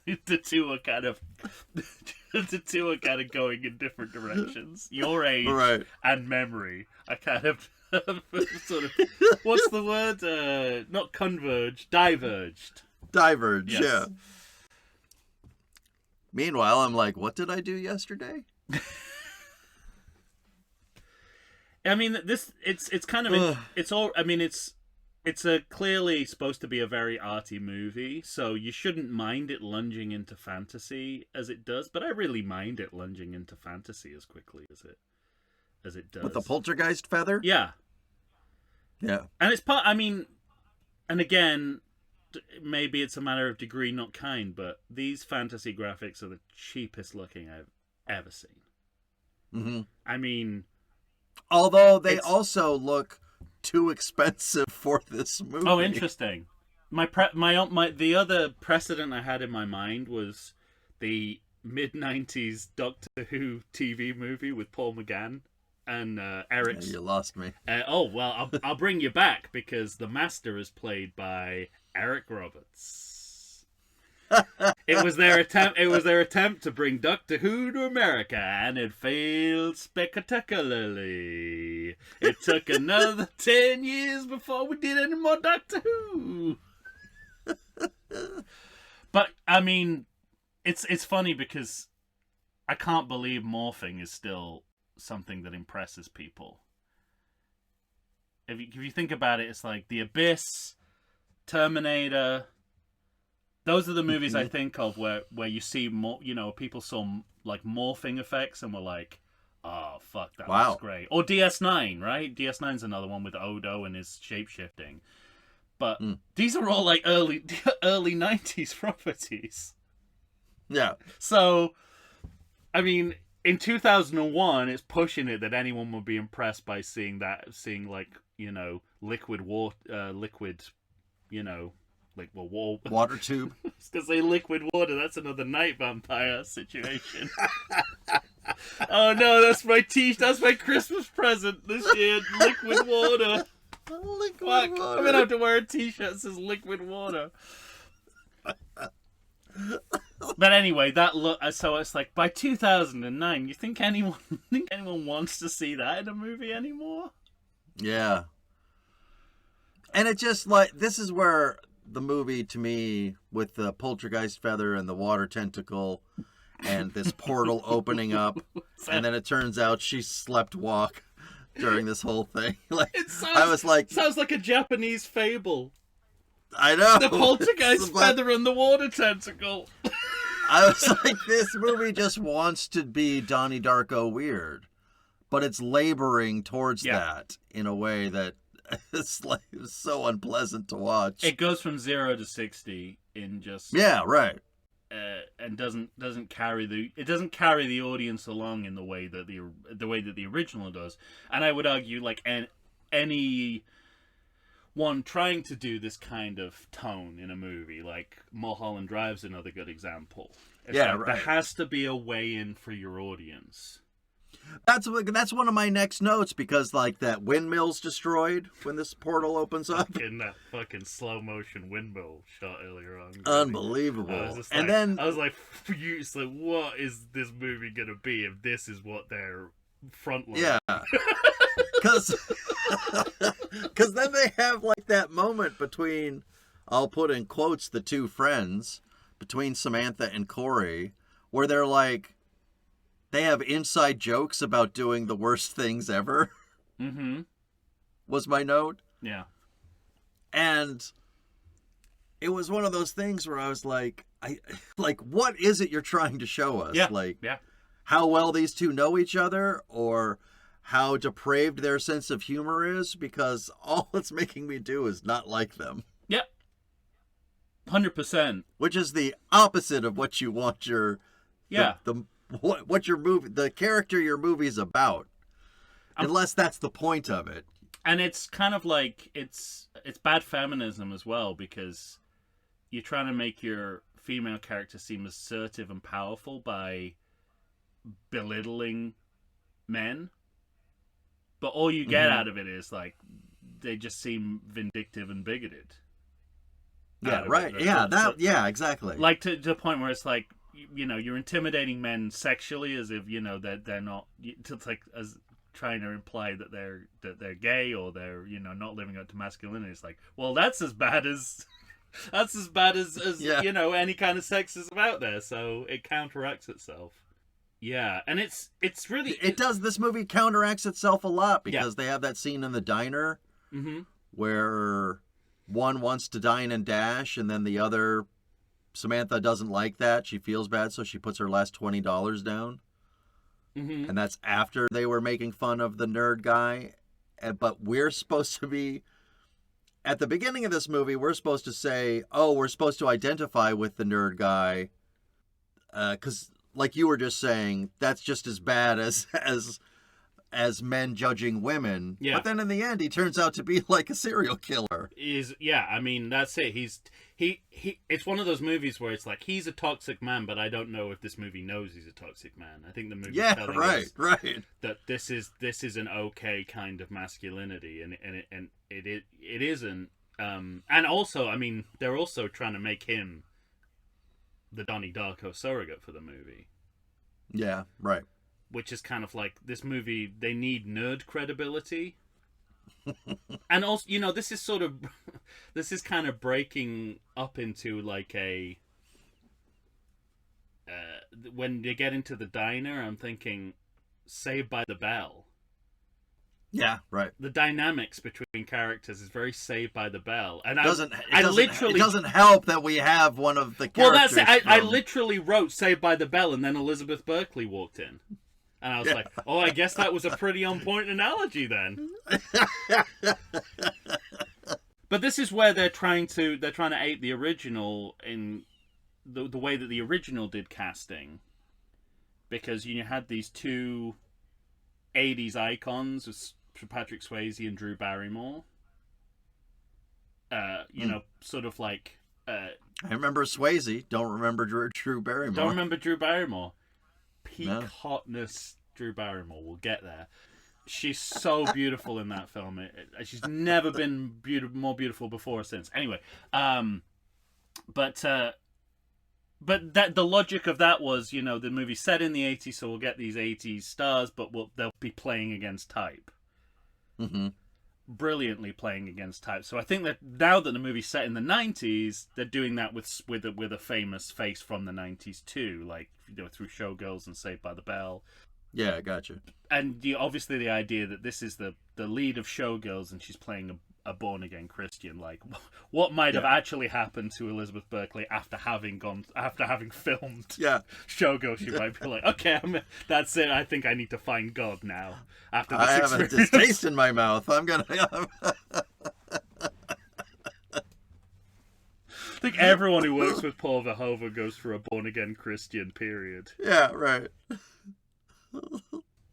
S2: The two are kind of going in different directions. Your age and memory are kind of sort of, what's the word? Not converged, diverged.
S1: Diverged,
S2: yes.
S1: Yeah. Meanwhile, I'm like, what did I do yesterday?
S2: I mean, it's kind of it's all. I mean, it's clearly supposed to be a very arty movie, so you shouldn't mind it lunging into fantasy as it does. But I really mind it lunging into fantasy as quickly as it does.
S1: With the poltergeist feather?
S2: Yeah. And it's part. I mean, and again, maybe it's a matter of degree, not kind. But these fantasy graphics are the cheapest looking I've ever seen.
S1: Mm-hmm.
S2: I mean,
S1: although they also look too expensive for this movie.
S2: Oh, interesting. The other precedent I had in my mind was the mid-90s Doctor Who TV movie with Paul McGann and Eric.
S1: You lost me.
S2: Well, I'll bring you back because the Master is played by Eric Roberts. It was their attempt to bring Doctor Who to America, and it failed spectacularly. It took another 10 years before we did any more Doctor Who. But I mean, it's funny because I can't believe morphing is still something that impresses people. If you think about it, it's like The Abyss, Terminator. Those are the movies I think of where you see more, people saw like morphing effects and were like, oh, fuck, that was great. Or DS9, right? DS9's another one with Odo and his shape-shifting. But these are all like early 90s properties.
S1: Yeah.
S2: So, I mean, in 2001, it's pushing it that anyone would be impressed by seeing like, liquid water, like
S1: water tube.
S2: I was gonna say liquid water. That's another night vampire situation. Oh no, that's my Christmas present this year. Liquid water.
S1: Liquid
S2: Fuck.
S1: water.
S2: I'm gonna have to wear a t-shirt that says liquid water. But anyway, that look. So it's like by 2009, you think anyone wants to see that in a movie anymore?
S1: Yeah. And it just like this is where the movie, to me, with the poltergeist feather and the water tentacle and this portal opening up, and then it turns out she slept walk during this whole thing. Sounds
S2: like a Japanese fable.
S1: I know.
S2: The poltergeist feather and the water tentacle.
S1: I was like, this movie just wants to be Donnie Darko weird, but it's laboring towards that in a way that it's so unpleasant to watch.
S2: It goes from 0 to 60 in just...
S1: Yeah, right.
S2: and doesn't carry the audience along in the way that the original does. And I would argue, like, any one trying to do this kind of tone in a movie, like Mulholland Drive's another good example. It's like,
S1: right.
S2: There has to be a way in for your audience.
S1: That's one of my next notes, because like that windmill's destroyed when this portal opens up.
S2: In that fucking slow motion windmill shot earlier on.
S1: Unbelievable.
S2: I was like, what is this movie gonna be if this is what their front line?
S1: Yeah. Because then they have like that moment between, I'll put in quotes, the two friends, between Samantha and Corey, where they're like, they have inside jokes about doing the worst things ever.
S2: Mm-hmm.
S1: Was my note.
S2: Yeah.
S1: And it was one of those things where I was like, what is it you're trying to show us?
S2: Yeah.
S1: Like,
S2: yeah.
S1: How well these two know each other, or how depraved their sense of humor is, because all it's making me do is not like them.
S2: Yep. 100%.
S1: Which is the opposite of what you want your what your movie, the character your movie's about. Unless that's the point of it.
S2: And it's kind of like it's bad feminism as well, because you're trying to make your female character seem assertive and powerful by belittling men. But all you get out of it is like they just seem vindictive and bigoted.
S1: Yeah, right. Yeah, exactly.
S2: Like to the point where it's like, you're intimidating men sexually as if, that they're not. It's like as trying to imply that they're gay, or they're not living up to masculinity. It's like, well, that's as bad as any kind of sexism out there. So it counteracts itself. Yeah, and it's really...
S1: This movie counteracts itself a lot, because they have that scene in the diner where one wants to dine and dash, and then the other, Samantha, doesn't like that. She feels bad, so she puts her last $20 down. Mm-hmm. And that's after they were making fun of the nerd guy. But we're supposed to be... At the beginning of this movie, we're supposed to say, we're supposed to identify with the nerd guy, because... like you were just saying, that's just as bad as men judging women. Yeah. But then in the end, he turns out to be like a serial killer.
S2: I mean, that's it. He it's one of those movies where it's like, he's a toxic man, but I don't know if this movie knows he's a toxic man. I think the movie's telling us that this is an okay kind of masculinity, and it isn't. And also, I mean, they're also trying to make him the Donnie Darko surrogate for the movie.
S1: Yeah, right.
S2: Which is kind of like, this movie, they need nerd credibility. And also, this is kind of breaking up into like a... when you get into the diner, I'm thinking Saved by the Bell.
S1: Yeah, right.
S2: The dynamics between characters is very Saved by the Bell, and
S1: it doesn't help that we have one of the characters.
S2: Well, that's it. I literally wrote Saved by the Bell, and then Elizabeth Berkley walked in, and I was like, "Oh, I guess that was a pretty on point analogy then." But this is where they're trying to ape the original in the way that the original did casting, because you had these two 80s icons, Patrick Swayze and Drew Barrymore. Sort of like... I
S1: remember Swayze. Don't remember Drew Barrymore.
S2: Don't remember Drew Barrymore. Peak hotness Drew Barrymore. We'll get there. She's so beautiful in that film. She's never been more beautiful before or since. Anyway, but that the logic of that was, the movie's set in the 80s, so we'll get these 80s stars, but they'll be playing against type.
S1: Mm-hmm.
S2: Brilliantly playing against type. So I think that now that the movie's set in the 90s, they're doing that with a famous face from the 90s too, like through Showgirls and Saved by the Bell.
S1: Yeah, gotcha.
S2: And obviously the idea that this is the lead of Showgirls and she's playing a born-again Christian, like what might have actually happened to Elizabeth Berkley after having filmed Showgirls. She might be like, okay, that's it, I think I need to find God now after this experience.
S1: I have a distaste in my mouth. I'm gonna
S2: like everyone who works with Paul Verhoeven goes through a born-again Christian period.
S1: Yeah, right.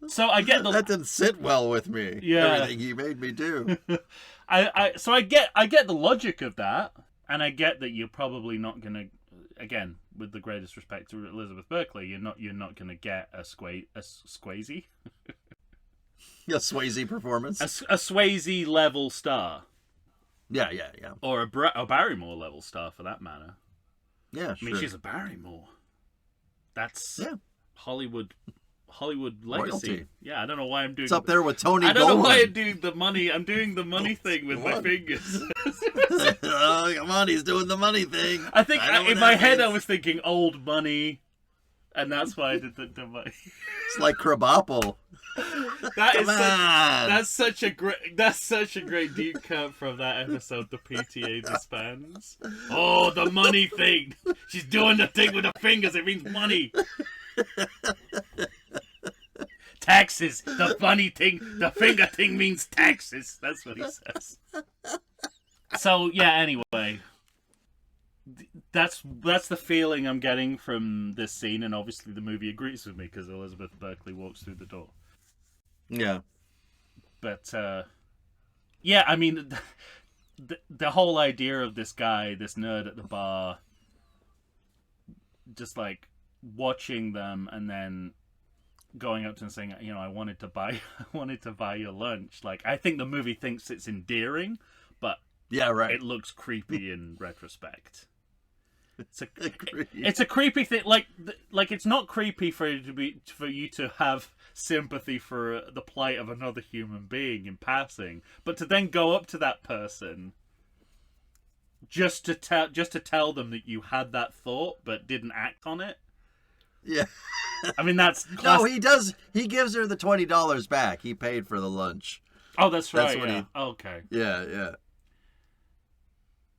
S2: So I get
S1: that didn't sit well with me.
S2: Yeah.
S1: Everything he made me do.
S2: So I get the logic of that, and I get that you're probably not gonna, again, with the greatest respect to Elizabeth Berkley, you're not gonna get a Swayze.
S1: A Swayze performance.
S2: A Swayze level star.
S1: Yeah.
S2: Or a Barrymore level star, for that matter.
S1: Yeah, sure.
S2: I mean, she's a Barrymore. That's Hollywood legacy.
S1: Royalty.
S2: Yeah, I don't know why I'm doing.
S1: It's up there with Tony Goldwyn.
S2: I don't know why I'm doing the money. I'm doing the money thing with my fingers.
S1: Oh, come on, he's doing the money thing.
S2: I think in my head I was thinking old money, and that's why I did the money.
S1: It's like Krabappel.
S2: That's such a great deep cut from that episode, The PTA Disbands. Oh, the money thing. She's doing the thing with her fingers. It means money. Taxes. The funny thing, the finger thing means taxes. That's what he says. So yeah. Anyway, that's the feeling I'm getting from this scene, and obviously the movie agrees with me because Elizabeth Berkley walks through the door.
S1: Yeah.
S2: But yeah, I mean, the whole idea of this guy, this nerd at the bar, just like watching them and then going up to them saying, you know, I wanted to buy your lunch. Like, I think the movie thinks it's endearing, but
S1: yeah, right.
S2: It looks creepy in retrospect. It's a creepy thing. Like it's not creepy for you to have sympathy for the plight of another human being in passing, but to then go up to that person just to tell them that you had that thought but didn't act on it.
S1: Yeah.
S2: I mean, that's
S1: no, he does. He gives her the $20 back. He paid for the lunch.
S2: Oh, that's right. Yeah. Okay.
S1: Yeah.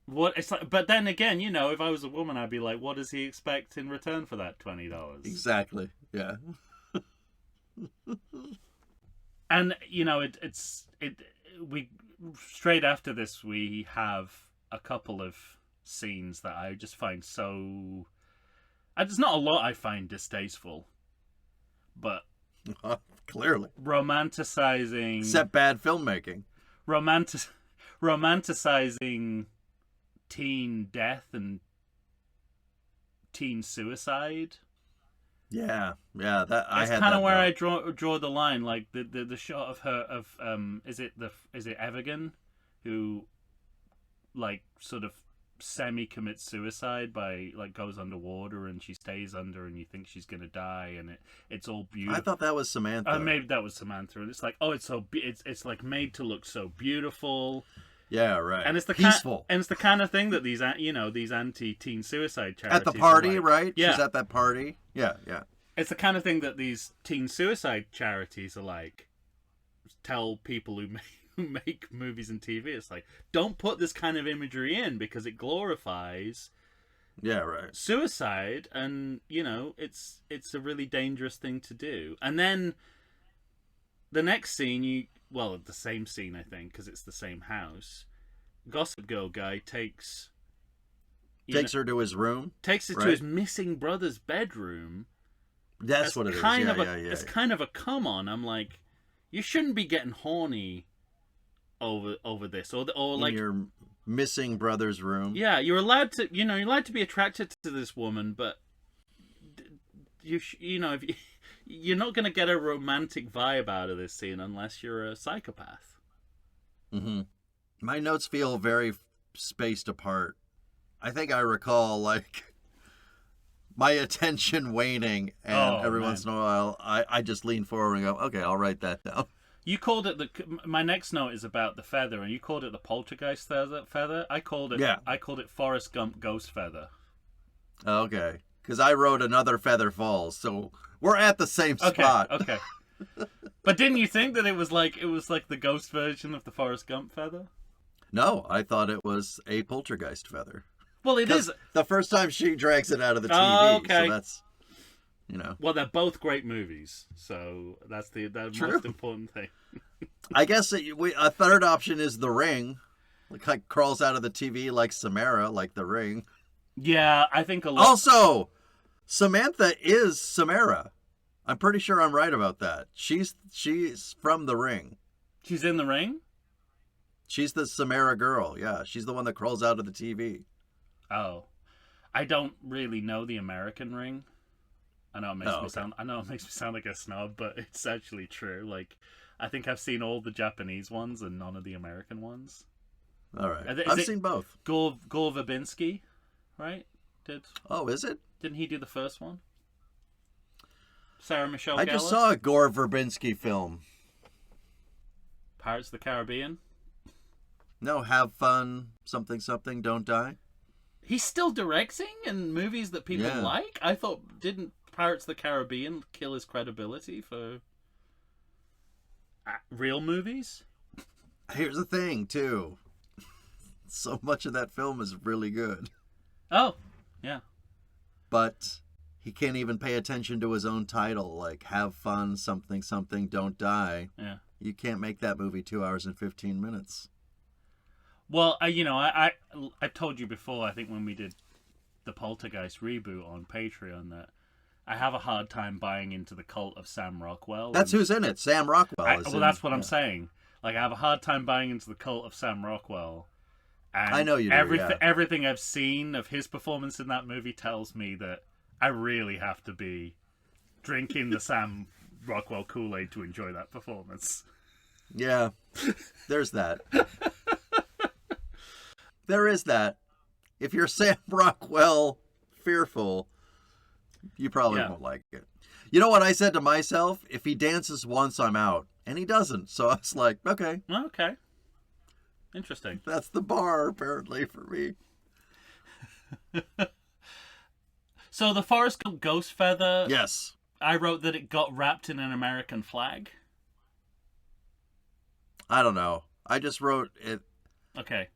S2: What it's like, but then again, you know, if I was a woman, I'd be like, what does he expect in return for that $20?
S1: Exactly. Yeah.
S2: And you know, we straight after this we have a couple of scenes that I just find so. There's not a lot I find distasteful, but
S1: clearly
S2: romanticizing.
S1: Except bad filmmaking.
S2: Romanticizing teen death and teen suicide.
S1: Yeah. That's
S2: kind of where I draw the line. Like the shot of her is it Evigan, who like sort of semi commits suicide by like goes underwater and she stays under and you think she's gonna die and it's all beautiful.
S1: I thought that was Samantha.
S2: Maybe that was Samantha, and it's like, oh, it's it's like made to look so beautiful.
S1: Yeah, right.
S2: And it's
S1: peaceful.
S2: And it's the kind of thing that these anti-teen suicide charities
S1: at the party,
S2: like.
S1: right?
S2: Yeah.
S1: She's at that party. Yeah.
S2: It's the kind of thing that these teen suicide charities are like. Tell people who make movies and TV, it's like, don't put this kind of imagery in because it glorifies.
S1: Yeah, right.
S2: Suicide, and you know, it's a really dangerous thing to do. And then the next scene, the same scene, I think, because it's the same house. Gossip Girl guy takes
S1: her to his room.
S2: Takes her to his missing brother's bedroom.
S1: That's what it is.
S2: It's kind of a come on. I'm like, you shouldn't be getting horny over this, or like
S1: in your missing brother's room.
S2: Yeah, you're allowed to be attracted to this woman, but if you're not going to get a romantic vibe out of this scene unless you're a psychopath.
S1: Mm-hmm. My notes feel very spaced apart. I think I recall like my attention waning, and every once in a while I just lean forward and go, okay, I'll write that down.
S2: You called it my next note is about the feather, and you called it the poltergeist feather. I called it Forrest Gump ghost feather.
S1: Okay, because I wrote another feather falls, so we're at the same spot.
S2: Okay. But didn't you think that it was like the ghost version of the Forrest Gump feather?
S1: No, I thought it was a poltergeist feather.
S2: Well, it is
S1: the first time she drags it out of the TV.
S2: Oh, okay.
S1: So that's,
S2: Well, they're both great movies, so that's the most important thing.
S1: I guess a third option is The Ring. Like crawls out of the TV like Samara, like The Ring.
S2: Yeah, I think a lot.
S1: Also, Samantha is Samara. I'm pretty sure I'm right about that. She's from The Ring.
S2: She's in The Ring?
S1: She's the Samara girl. Yeah, she's the one that crawls out of the TV.
S2: Oh. I don't really know the American Ring. I know it makes me sound like a snob, but it's actually true. Like, I think I've seen all the Japanese ones and none of the American ones.
S1: All right. I've seen both.
S2: Gore Verbinski, right?
S1: Oh, is it?
S2: Didn't he do the first one? Sarah Michelle
S1: I
S2: Gellar?
S1: just saw a Gore Verbinski film.
S2: Pirates of the Caribbean?
S1: No, Have Fun, something, don't die.
S2: He's still directing in movies that people like? I thought, didn't Pirates of the Caribbean kill his credibility for real movies?
S1: Here's the thing, too. So much of that film is really good.
S2: Oh, yeah.
S1: But he can't even pay attention to his own title, like Have Fun, something, don't die.
S2: Yeah.
S1: You can't make that movie 2 hours and 15 minutes.
S2: Well, I've told you before, I think when we did the Poltergeist reboot on Patreon, that I have a hard time buying into the cult of Sam Rockwell.
S1: That's who's in it. Sam Rockwell is
S2: that's what I'm saying. Like, I have a hard time buying into the cult of Sam Rockwell. And
S1: I know you do,
S2: everything I've seen of his performance in that movie tells me that I really have to be drinking the Sam Rockwell Kool-Aid to enjoy that performance.
S1: Yeah, there's that. There is that. If you're Sam Rockwell fearful, you probably won't like it. You know what I said to myself? If he dances once, I'm out. And he doesn't. So I was like, okay.
S2: Okay. Interesting.
S1: That's the bar, apparently, for me.
S2: So the Forrest Gump ghost feather...
S1: Yes.
S2: I wrote that it got wrapped in an American flag.
S1: I don't know. I just wrote it...
S2: Okay.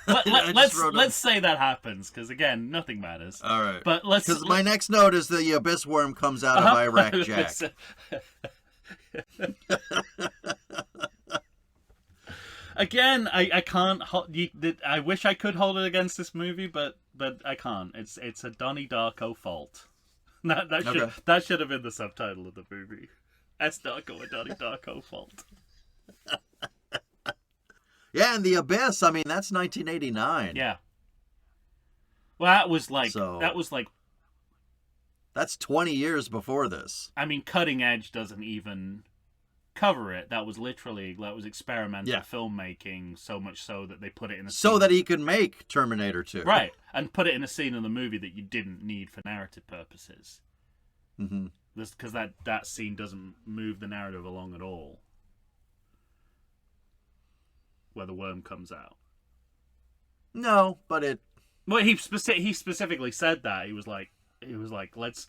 S2: Let's say that happens, because again, nothing matters.
S1: All right.
S2: But
S1: because my next note is the abyss worm comes out of Iraq Jack.
S2: Again, I can't. I wish I could hold it against this movie, but I can't. It's a Donnie Darko fault. That should have been the subtitle of the movie. S. Darko, a Donnie Darko fault.
S1: Yeah, and the Abyss. I mean, that's 1989.
S2: Yeah. Well, that was like.
S1: That's 20 years before this.
S2: I mean, Cutting Edge doesn't even cover it. That was experimental filmmaking, so much so that they put it in a scene.
S1: So that he could make Terminator 2.
S2: Right, and put it in a scene in the movie that you didn't need for narrative purposes.
S1: Mm-hmm.
S2: Because that scene doesn't move the narrative along at all. Where the worm comes out.
S1: No, but it...
S2: Well, he specifically said that. He was like, let's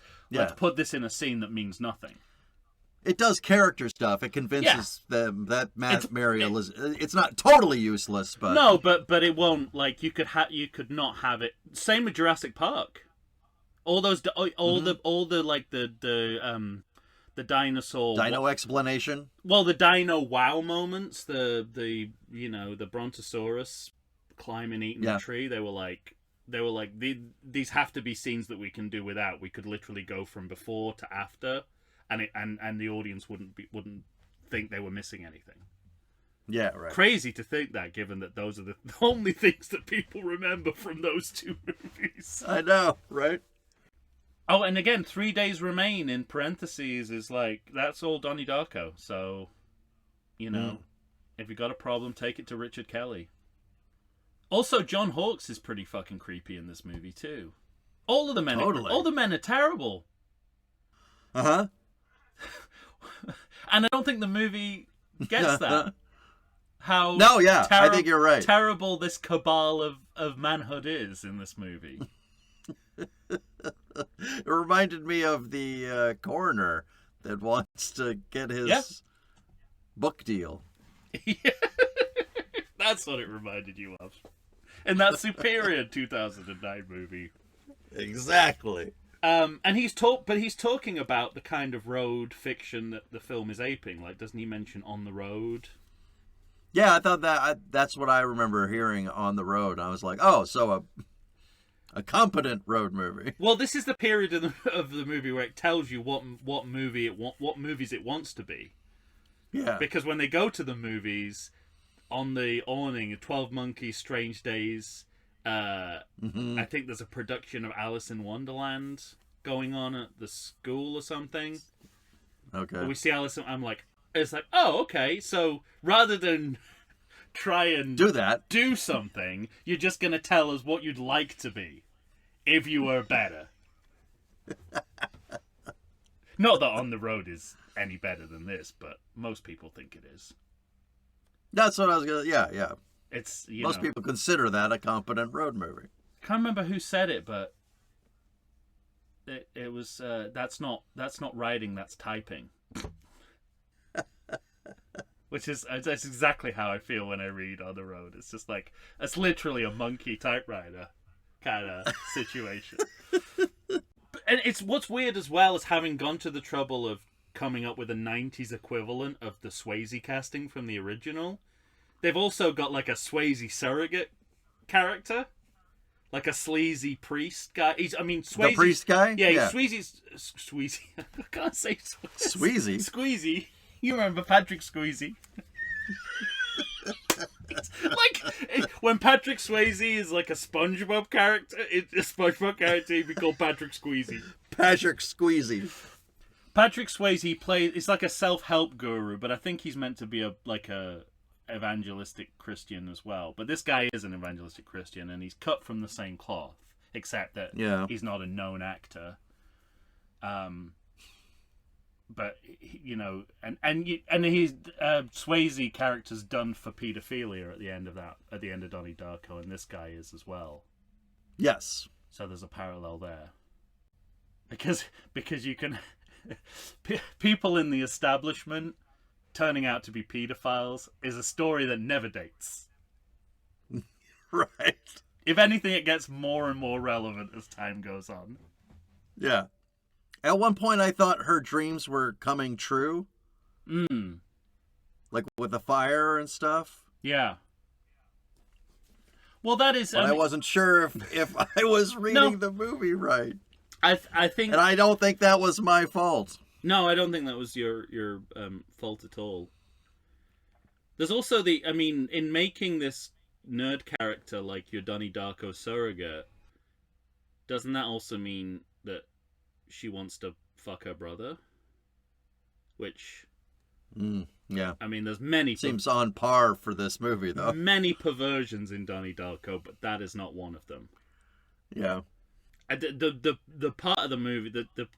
S2: put this in a scene that means nothing.
S1: It does character stuff. It convinces them that Mariel is... It's not totally useless, but...
S2: No, but it won't. Like, you could not have it. Same with Jurassic Park. All those... The dinosaur...
S1: Dino explanation?
S2: Well, the dino wow moments. The Brontosaurus climbing, eating a tree. They were like, these have to be scenes that we can do without. We could literally go from before to after, and the audience wouldn't think they were missing anything.
S1: Yeah, right.
S2: Crazy to think that, given that those are the only things that people remember from those two movies.
S1: I know, right?
S2: Oh, and again, 3 days remain in parentheses is like, that's all Donnie Darko. So, if you got a problem, take it to Richard Kelly. Also, John Hawkes is pretty fucking creepy in this movie too. All the men are terrible.
S1: Uh-huh.
S2: And I don't think the movie gets that.
S1: I think you're right.
S2: Terrible this cabal of manhood is in this movie.
S1: It reminded me of the coroner that wants to get his book deal.
S2: That's what it reminded you of. In that superior 2009 movie.
S1: Exactly.
S2: And he's talking about the kind of road fiction that the film is aping. Like, doesn't he mention On the Road?
S1: Yeah, I thought that's what I remember hearing, On the Road. I was like, oh, so A competent road movie.
S2: Well, this is the period of the movie where it tells you what movies it wants to be.
S1: Yeah.
S2: Because when they go to the movies, on the awning, 12 Monkeys, Strange Days, I think there's a production of Alice in Wonderland going on at the school or something.
S1: Okay.
S2: We see Alice, it's like, oh, okay. So rather than try and do something, you're just going to tell us what you'd like to be if you were better. Not that On the Road is any better than this, but most people think it is.
S1: That's what I was gonna. Yeah.
S2: It's
S1: most people consider that a competent road movie.
S2: I can't remember who said it, but it was that's not writing, that's typing. That's exactly how I feel when I read On the Road. It's just like, it's literally a monkey typewriter kind of situation. And it's what's weird as well is having gone to the trouble of coming up with a 90s equivalent of the Swayze casting from the original. They've also got like a Swayze surrogate character, like a sleazy priest guy. Swayze,
S1: the priest guy.
S2: Yeah. Squeezy. I can't say
S1: Squeezy.
S2: Squeezy. You remember Patrick Squeezy? Like when Patrick Swayze is like a SpongeBob character, he'd be called Patrick Squeezy.
S1: Patrick Squeezy.
S2: Patrick Swayze is like a self-help guru, but I think he's meant to be a evangelistic Christian as well. But this guy is an evangelistic Christian, and he's cut from the same cloth, except that he's not a known actor. But and his Swayze character's done for paedophilia at the end of Donnie Darko, and this guy is as well.
S1: Yes.
S2: So there's a parallel there. Because you can people in the establishment turning out to be pedophiles is a story that never dates.
S1: Right.
S2: If anything, it gets more and more relevant as time goes on.
S1: Yeah. At one point, I thought her dreams were coming true. Like with the fire and stuff.
S2: Yeah. Well, that is...
S1: But I wasn't sure if I was reading the movie right.
S2: I think...
S1: And I don't think that was my fault.
S2: No, I don't think that was your fault at all. There's also in making this nerd character like your Donnie Darko surrogate, doesn't that also mean that she wants to fuck her brother? Which...
S1: yeah.
S2: There's many...
S1: Seems on par for this movie, though.
S2: Many perversions in Donnie Darko, but that is not one of them.
S1: Yeah.
S2: The part of the movie,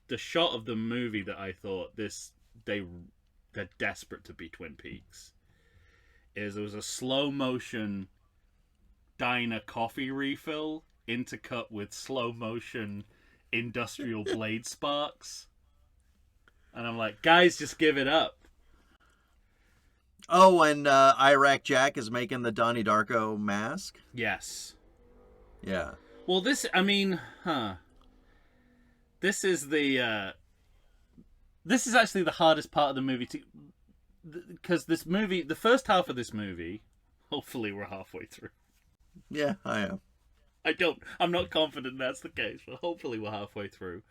S2: the shot of the movie that I thought they're desperate to be Twin Peaks, is there was a slow motion diner coffee refill intercut with slow motion industrial blade sparks, and I'm like, guys, just give it up.
S1: Oh, and Iraq Jack is making the Donnie Darko mask?
S2: Yes.
S1: Yeah.
S2: Well, this is this is actually the hardest part of the movie because this movie, the first half of this movie, hopefully we're halfway through.
S1: Yeah, I am.
S2: I'm not confident that's the case, but hopefully we're halfway through.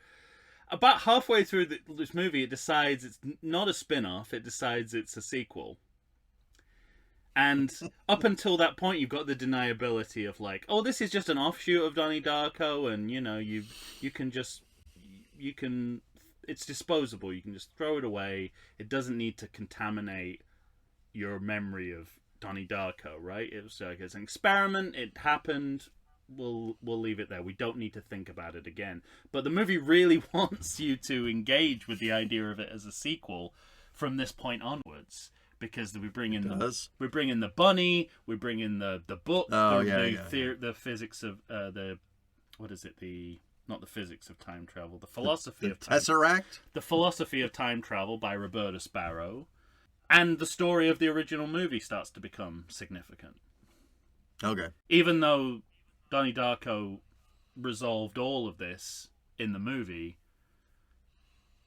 S2: About halfway through this movie, it decides it's not a spin-off, it decides it's a sequel. And up until that point, you've got the deniability of like, oh, this is just an offshoot of Donnie Darko, and it's disposable. You can just throw it away. It doesn't need to contaminate your memory of Donnie Darko, right? It was like it's an experiment. It happened. We'll leave it there. We don't need to think about it again. But the movie really wants you to engage with the idea of it as a sequel from this point onwards. Because we bring in the bunny, we bring in the book, the physics of not the physics of time travel, the philosophy of time
S1: Tesseract,
S2: the philosophy of time travel by Roberta Sparrow, and the story of the original movie starts to become significant.
S1: Okay,
S2: even though Donnie Darko resolved all of this in the movie,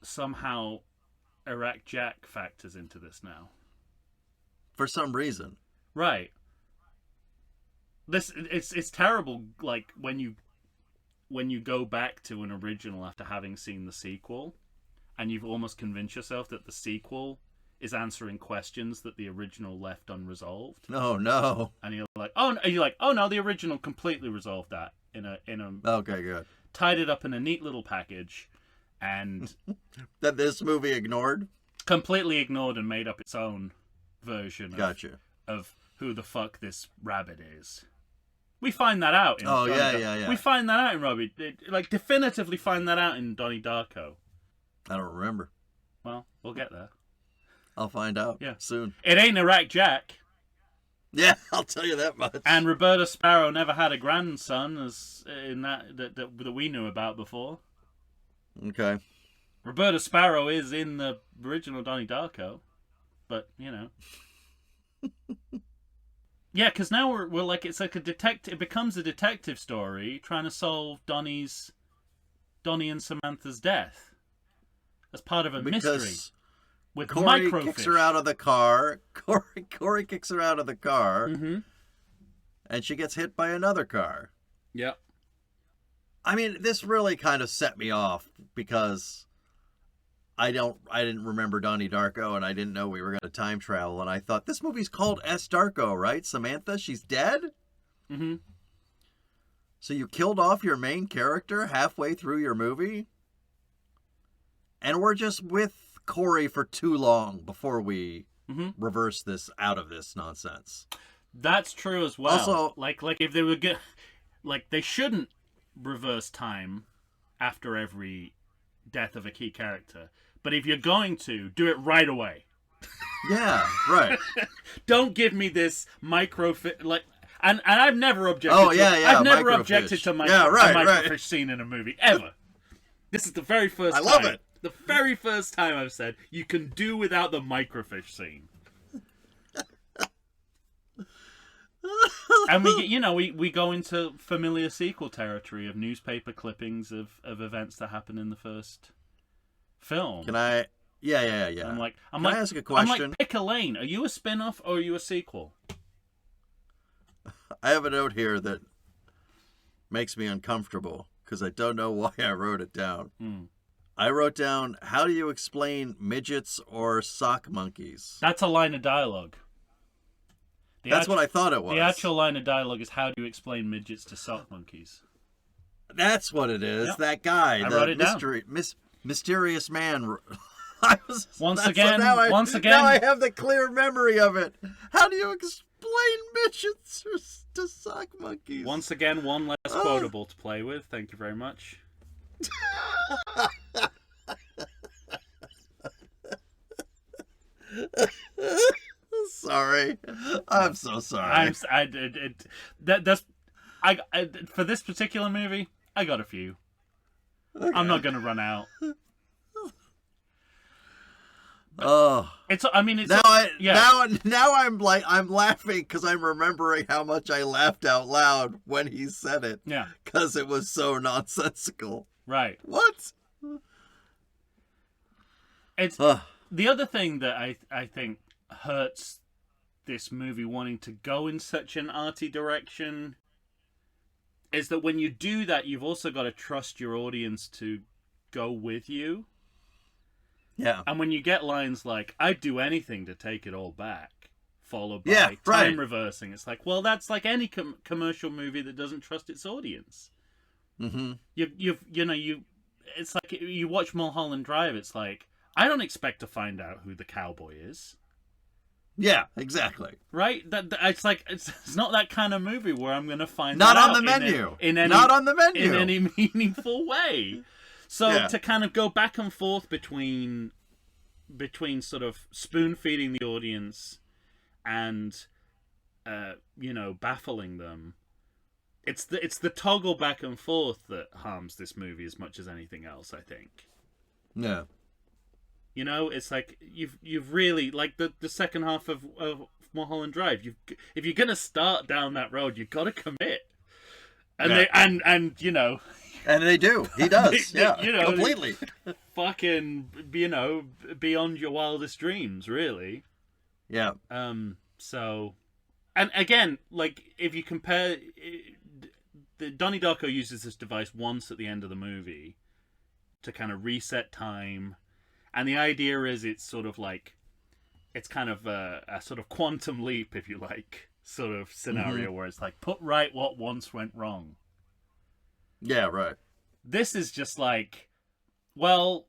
S2: somehow Iraq Jack factors into this now.
S1: For some reason.
S2: Right. It's terrible, like, when you when you go back to an original after having seen the sequel, and you've almost convinced yourself that the sequel is answering questions that the original left unresolved.
S1: Oh no!
S2: And you're like, oh no, the original completely resolved that in a.
S1: Okay, good.
S2: Tied it up in a neat little package, and
S1: that this movie ignored.
S2: Completely ignored and made up its own version.
S1: Gotcha.
S2: Of who the fuck this rabbit is. We find that out. In
S1: yeah.
S2: We find that out in Robbie. Like, definitively find that out in Donnie Darko.
S1: I don't remember.
S2: Well, we'll get there.
S1: I'll find out soon.
S2: It ain't Iraq Jack.
S1: Yeah, I'll tell you that much.
S2: And Roberta Sparrow never had a grandson, as in that we knew about before.
S1: Okay.
S2: Roberta Sparrow is in the original Donnie Darko, but you know. Yeah, because now we're like, it's like a detective. It becomes a detective story trying to solve Donnie and Samantha's death as part of a mystery with
S1: Corey
S2: microfish.
S1: Kicks her out of the car. Corey kicks her out of the car, and she gets hit by another car.
S2: Yep.
S1: I mean, this really kind of set me off because I didn't remember Donnie Darko, and I didn't know we were going to time travel, and I thought, this movie's called S. Darko, right? Samantha, she's dead?
S2: Mm-hmm.
S1: So you killed off your main character halfway through your movie? And we're just with Corey for too long before we reverse this out of this nonsense.
S2: That's true as well.
S1: Also,
S2: like if they were good, like they shouldn't reverse time after every death of a key character. But if you're going to, do it right away.
S1: Yeah, right.
S2: Don't give me this and I've never objected. I've never objected to microfish scene in a movie ever. This is the very first time. I love it. The very first time I've said you can do without the microfish scene. And we go into familiar sequel territory of newspaper clippings of events that happen in the first film.
S1: Can I? Yeah. Can I ask a question?
S2: I'm like, pick a lane. Are you a spin-off or are you a sequel?
S1: I have a note here that makes me uncomfortable because I don't know why I wrote it down. I wrote down, how do you explain midgets or sock monkeys?
S2: That's a line of dialogue.
S1: That's what I thought it was.
S2: The actual line of dialogue is, how do you explain midgets to sock monkeys?
S1: That's what it is. Yep. That guy.
S2: I wrote it down.
S1: Mysterious man. Once
S2: again.
S1: Now I have the clear memory of it. How do you explain midgets to sock monkeys?
S2: Once again, one less quotable to play with. Thank you very much.
S1: Sorry. I'm so sorry.
S2: For this particular movie, I got a few. Okay. I'm not going to run out.
S1: Oh, now I'm laughing because I'm remembering how much I laughed out loud when he said it.
S2: Yeah,
S1: because it was so nonsensical.
S2: Right.
S1: What?
S2: It's the other thing that I think hurts this movie wanting to go in such an arty direction is that when you do that, you've also got to trust your audience to go with you.
S1: Yeah.
S2: And when you get lines like, I'd do anything to take it all back, followed by time reversing, it's like, well, that's like any commercial movie that doesn't trust its audience.
S1: Mm-hmm.
S2: It's like you watch Mulholland Drive, it's like, I don't expect to find out who the cowboy is.
S1: Yeah, exactly.
S2: Right? It's like it's not that kind of movie where I'm going to find
S1: not
S2: that
S1: on
S2: out
S1: the menu.
S2: Not on the menu in any meaningful way. So to kind of go back and forth between sort of spoon feeding the audience and baffling them, it's the toggle back and forth that harms this movie as much as anything else, I think.
S1: Yeah.
S2: It's like you've really, like the second half of Mulholland Drive. If you're gonna start down that road, you've got to commit. And
S1: and they do. He does. Completely.
S2: Fucking, beyond your wildest dreams, really.
S1: Yeah.
S2: So, and again, like if you compare Donnie Darko uses this device once at the end of the movie to kind of reset time, and the idea is it's sort of like it's kind of a sort of quantum leap, if you like, sort of scenario where it's like put right what once went wrong.
S1: Yeah, right.
S2: This is just like, well,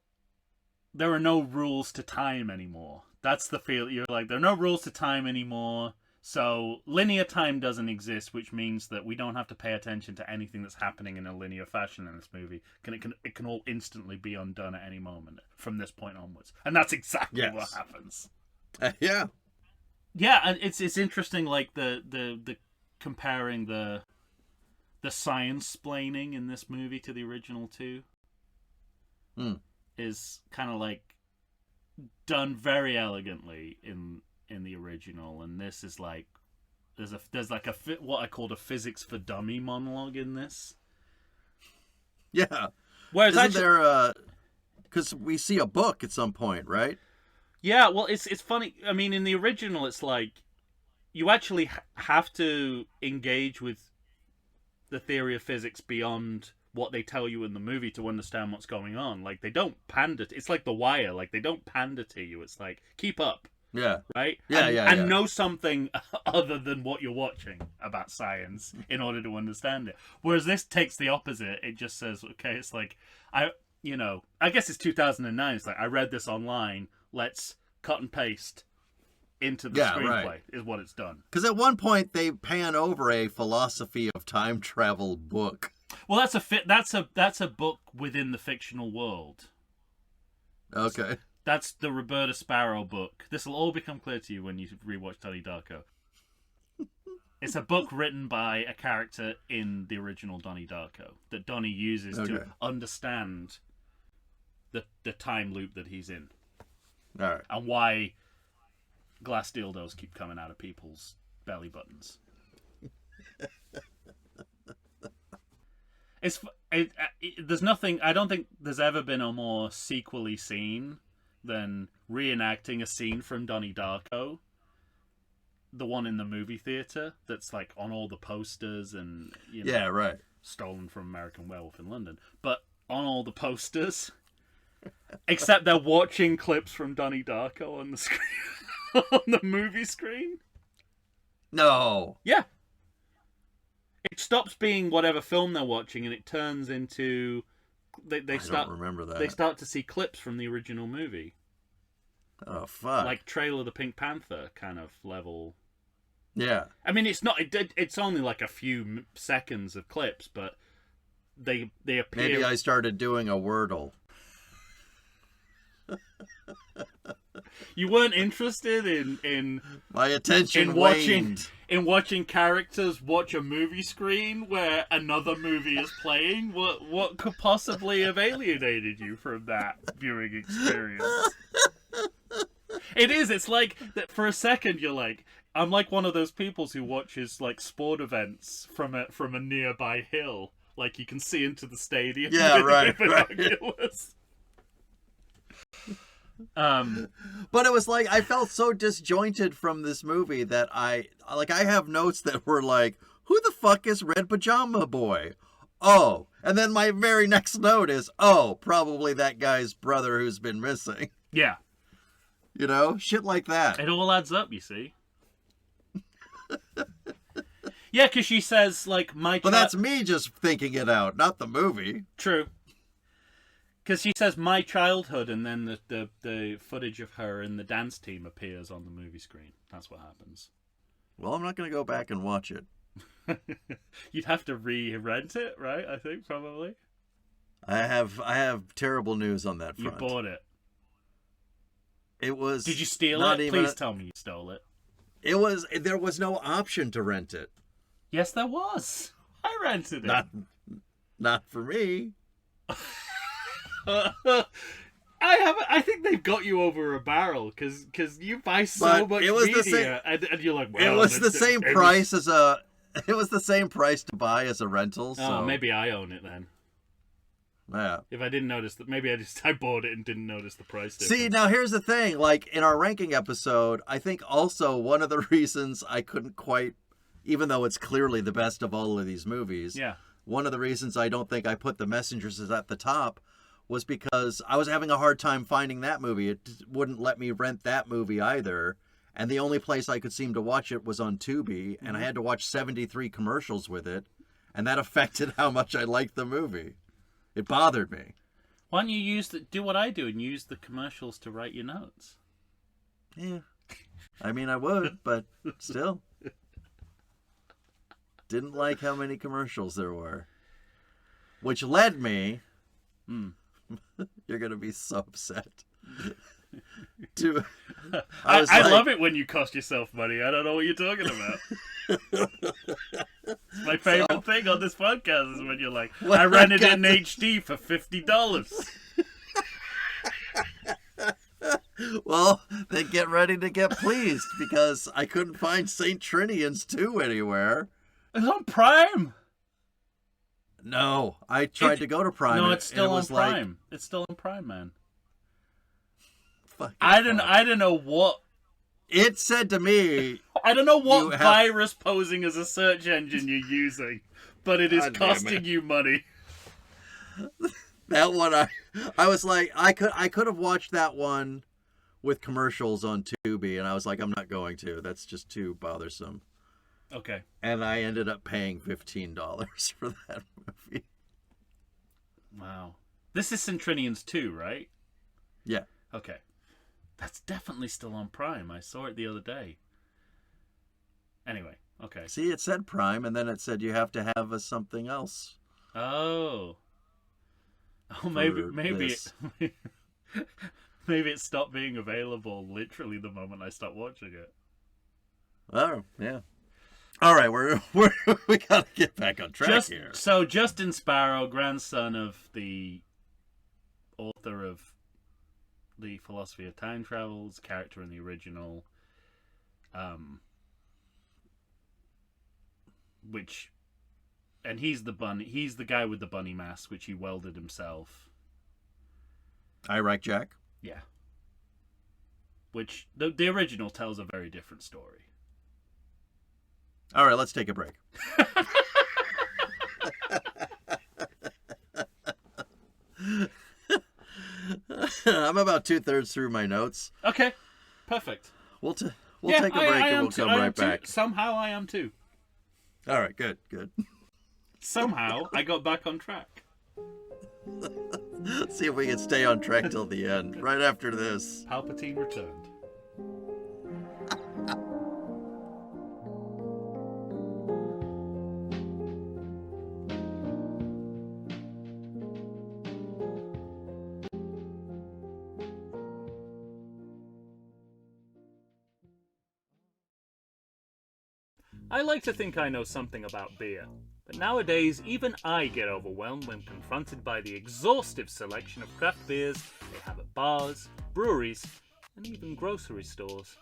S2: there are no rules to time anymore. That's the feel. You're like, there are no rules to time anymore. So linear time doesn't exist, which means that we don't have to pay attention to anything that's happening in a linear fashion in this movie. It can all instantly be undone at any moment from this point onwards, and that's exactly what happens.
S1: Yeah,
S2: and it's interesting, like the comparing the science-splaining in this movie to the original too. Is kind of like done very elegantly in the original, and this is like there's like what I called a physics for dummy monologue in this.
S1: Yeah.
S2: Whereas
S1: isn't there because we see a book at some point, right?
S2: Yeah, well, it's funny. I mean, in the original, it's like you actually have to engage with the theory of physics beyond what they tell you in the movie to understand what's going on. Like, they don't pander. It's like The Wire. Like, they don't pander to you. It's like, keep up.
S1: Yeah.
S2: Right?
S1: Yeah,
S2: and know something other than what you're watching about science in order to understand it. Whereas this takes the opposite. It just says, okay, it's like, I guess it's 2009. It's like, I read this online. Let's cut and paste into the screenplay is what it's done.
S1: Because at one point they pan over a philosophy of time travel book.
S2: Well, that's a book within the fictional world.
S1: Okay.
S2: That's the Roberta Sparrow book. This will all become clear to you when you rewatch Donnie Darko. It's a book written by a character in the original Donnie Darko that Donnie uses to understand the time loop that he's in.
S1: All right.
S2: And why glass dildos keep coming out of people's belly buttons. There's nothing. I don't think there's ever been a more sequely scene than reenacting a scene from Donnie Darko. The one in the movie theater that's like on all the posters and stolen from American Werewolf in London, but on all the posters. Except they're watching clips from Donnie Darko on the screen, on the movie screen.
S1: No.
S2: Yeah. It stops being whatever film they're watching, and it turns into I don't
S1: remember that.
S2: They start to see clips from the original movie.
S1: Oh fuck!
S2: Like Trail of the Pink Panther kind of level.
S1: Yeah.
S2: I mean, it's not. It's only like a few seconds of clips, but they appear.
S1: Maybe I started doing a Wordle.
S2: You weren't interested in
S1: my attention
S2: in watching characters watch a movie screen where another movie is playing. What could possibly have alienated you from that viewing experience? It is. It's like that for a second. You're like, I'm like one of those people who watches like sport events from a nearby hill. Like you can see into the stadium.
S1: Yeah, right. But it was like I felt so disjointed from this movie that I have notes that were like, who the fuck is Red Pajama Boy? Oh, and then my very next note is, oh, probably that guy's brother who's been missing.
S2: Yeah.
S1: You know, shit like that.
S2: It all adds up, you see. Yeah, because she says, like, my...
S1: But that's me just thinking it out, not the movie.
S2: True. Because she says my childhood, and then the footage of her and the dance team appears on the movie screen. That's what happens.
S1: Well, I'm not going to go back and watch it.
S2: You'd have to re-rent it, right? I think, probably.
S1: I have terrible news on that front.
S2: You bought it.
S1: It was...
S2: Did you steal it? Please tell me you stole it.
S1: There was no option to rent it.
S2: Yes, there was. I rented it.
S1: Not for me.
S2: I think they've got you over a barrel because you buy so much media and you're like, well,
S1: it was the same price as a. It was the same price to buy as a rental. So.
S2: Oh, maybe I own it then.
S1: Yeah.
S2: If I didn't notice that, maybe I bought it and didn't notice the price difference.
S1: See, now here's the thing. Like in our ranking episode, I think also one of the reasons I couldn't quite, even though it's clearly the best of all of these movies.
S2: Yeah.
S1: one of the reasons I don't think I put The Messengers at the top was because I was having a hard time finding that movie. It wouldn't let me rent that movie either. And the only place I could seem to watch it was on Tubi, and I had to watch 73 commercials with it, and that affected how much I liked the movie. It bothered me.
S2: Why don't you do what I do and use the commercials to write your notes?
S1: Yeah. I mean, I would, but still. Didn't like how many commercials there were. Which led me... You're going to be so upset.
S2: I love it when you cost yourself money. I don't know what you're talking about. It's my favorite thing on this podcast is when you're like, I rented it in HD for $50.
S1: Well, then get ready to get pleased, because I couldn't find St. Trinian's 2 anywhere.
S2: It's on Prime.
S1: No, I tried to go to Prime.
S2: No, it's still on Prime. It's still on Prime, man.
S1: I
S2: don't know what...
S1: It said to me...
S2: I don't know what virus posing as a search engine you're using, but it is costing you money.
S1: That one, I was like, I could have watched that one with commercials on Tubi, and I was like, I'm not going to. That's just too bothersome.
S2: Okay.
S1: And I ended up paying $15 for that movie.
S2: Wow. This is Centrinians 2, right?
S1: Yeah.
S2: Okay. That's definitely still on Prime. I saw it the other day. Anyway, okay.
S1: See, it said Prime, and then it said you have to have something else.
S2: Oh. Oh, maybe maybe it stopped being available literally the moment I stopped watching it.
S1: Oh, yeah. All right, we got to get back on track here.
S2: So Justin Sparrow, grandson of the author of The Philosophy of Time Travels, character in the original, and he's the guy with the bunny mask, which he welded himself.
S1: Iraq Jack?
S2: Yeah. Which, the original tells a very different story.
S1: All right, let's take a break. I'm about 2/3 through my notes.
S2: Okay, perfect.
S1: We'll take a break and we'll come right back.
S2: Somehow I am too.
S1: All right, good.
S2: Somehow I got back on track.
S1: See if we can stay on track till the end. Right after this.
S2: Palpatine returned. I like to think I know something about beer, but nowadays even I get overwhelmed when confronted by the exhaustive selection of craft beers they have at bars, breweries, and even grocery stores.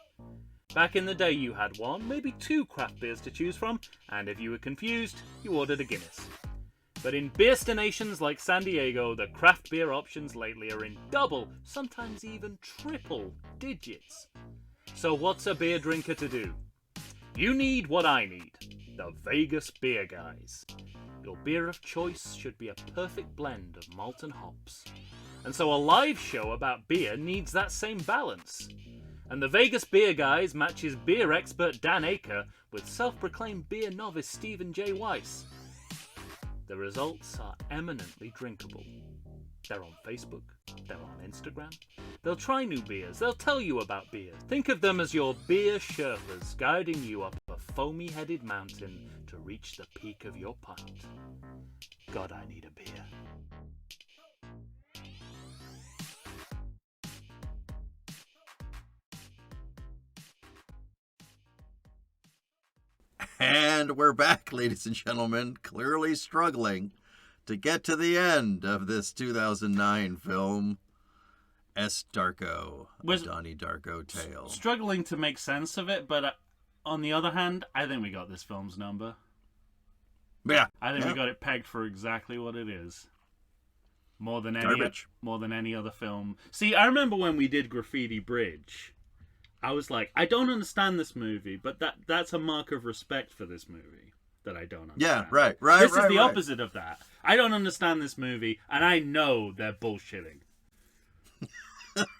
S2: Back in the day you had one, maybe two craft beers to choose from, and if you were confused, you ordered a Guinness. But in beerstinations like San Diego, the craft beer options lately are in double, sometimes even triple digits. So what's a beer drinker to do? You need what I need, the Vegas Beer Guys. Your beer of choice should be a perfect blend of malt and hops. And so a live show about beer needs that same balance. And the Vegas Beer Guys matches beer expert Dan Aker with self-proclaimed beer novice Stephen J. Weiss. The results are eminently drinkable. They're on Facebook, they're on Instagram. They'll try new beers, they'll tell you about beer. Think of them as your beer Sherpas guiding you up a foamy-headed mountain to reach the peak of your pint. God, I need a beer.
S1: And we're back, ladies and gentlemen, clearly struggling to get to the end of this 2009 film, Darko, a Donnie Darko Tale.
S2: Struggling to make sense of it, but on the other hand, I think we got this film's number.
S1: Yeah.
S2: I think we got it pegged for exactly what it is. More than any other film. See, I remember when we did Graffiti Bridge, I was like, I don't understand this movie, but that's a mark of respect for this movie. that I don't understand.
S1: Yeah, right.
S2: This is the opposite of that. I don't understand this movie, and I know they're bullshitting.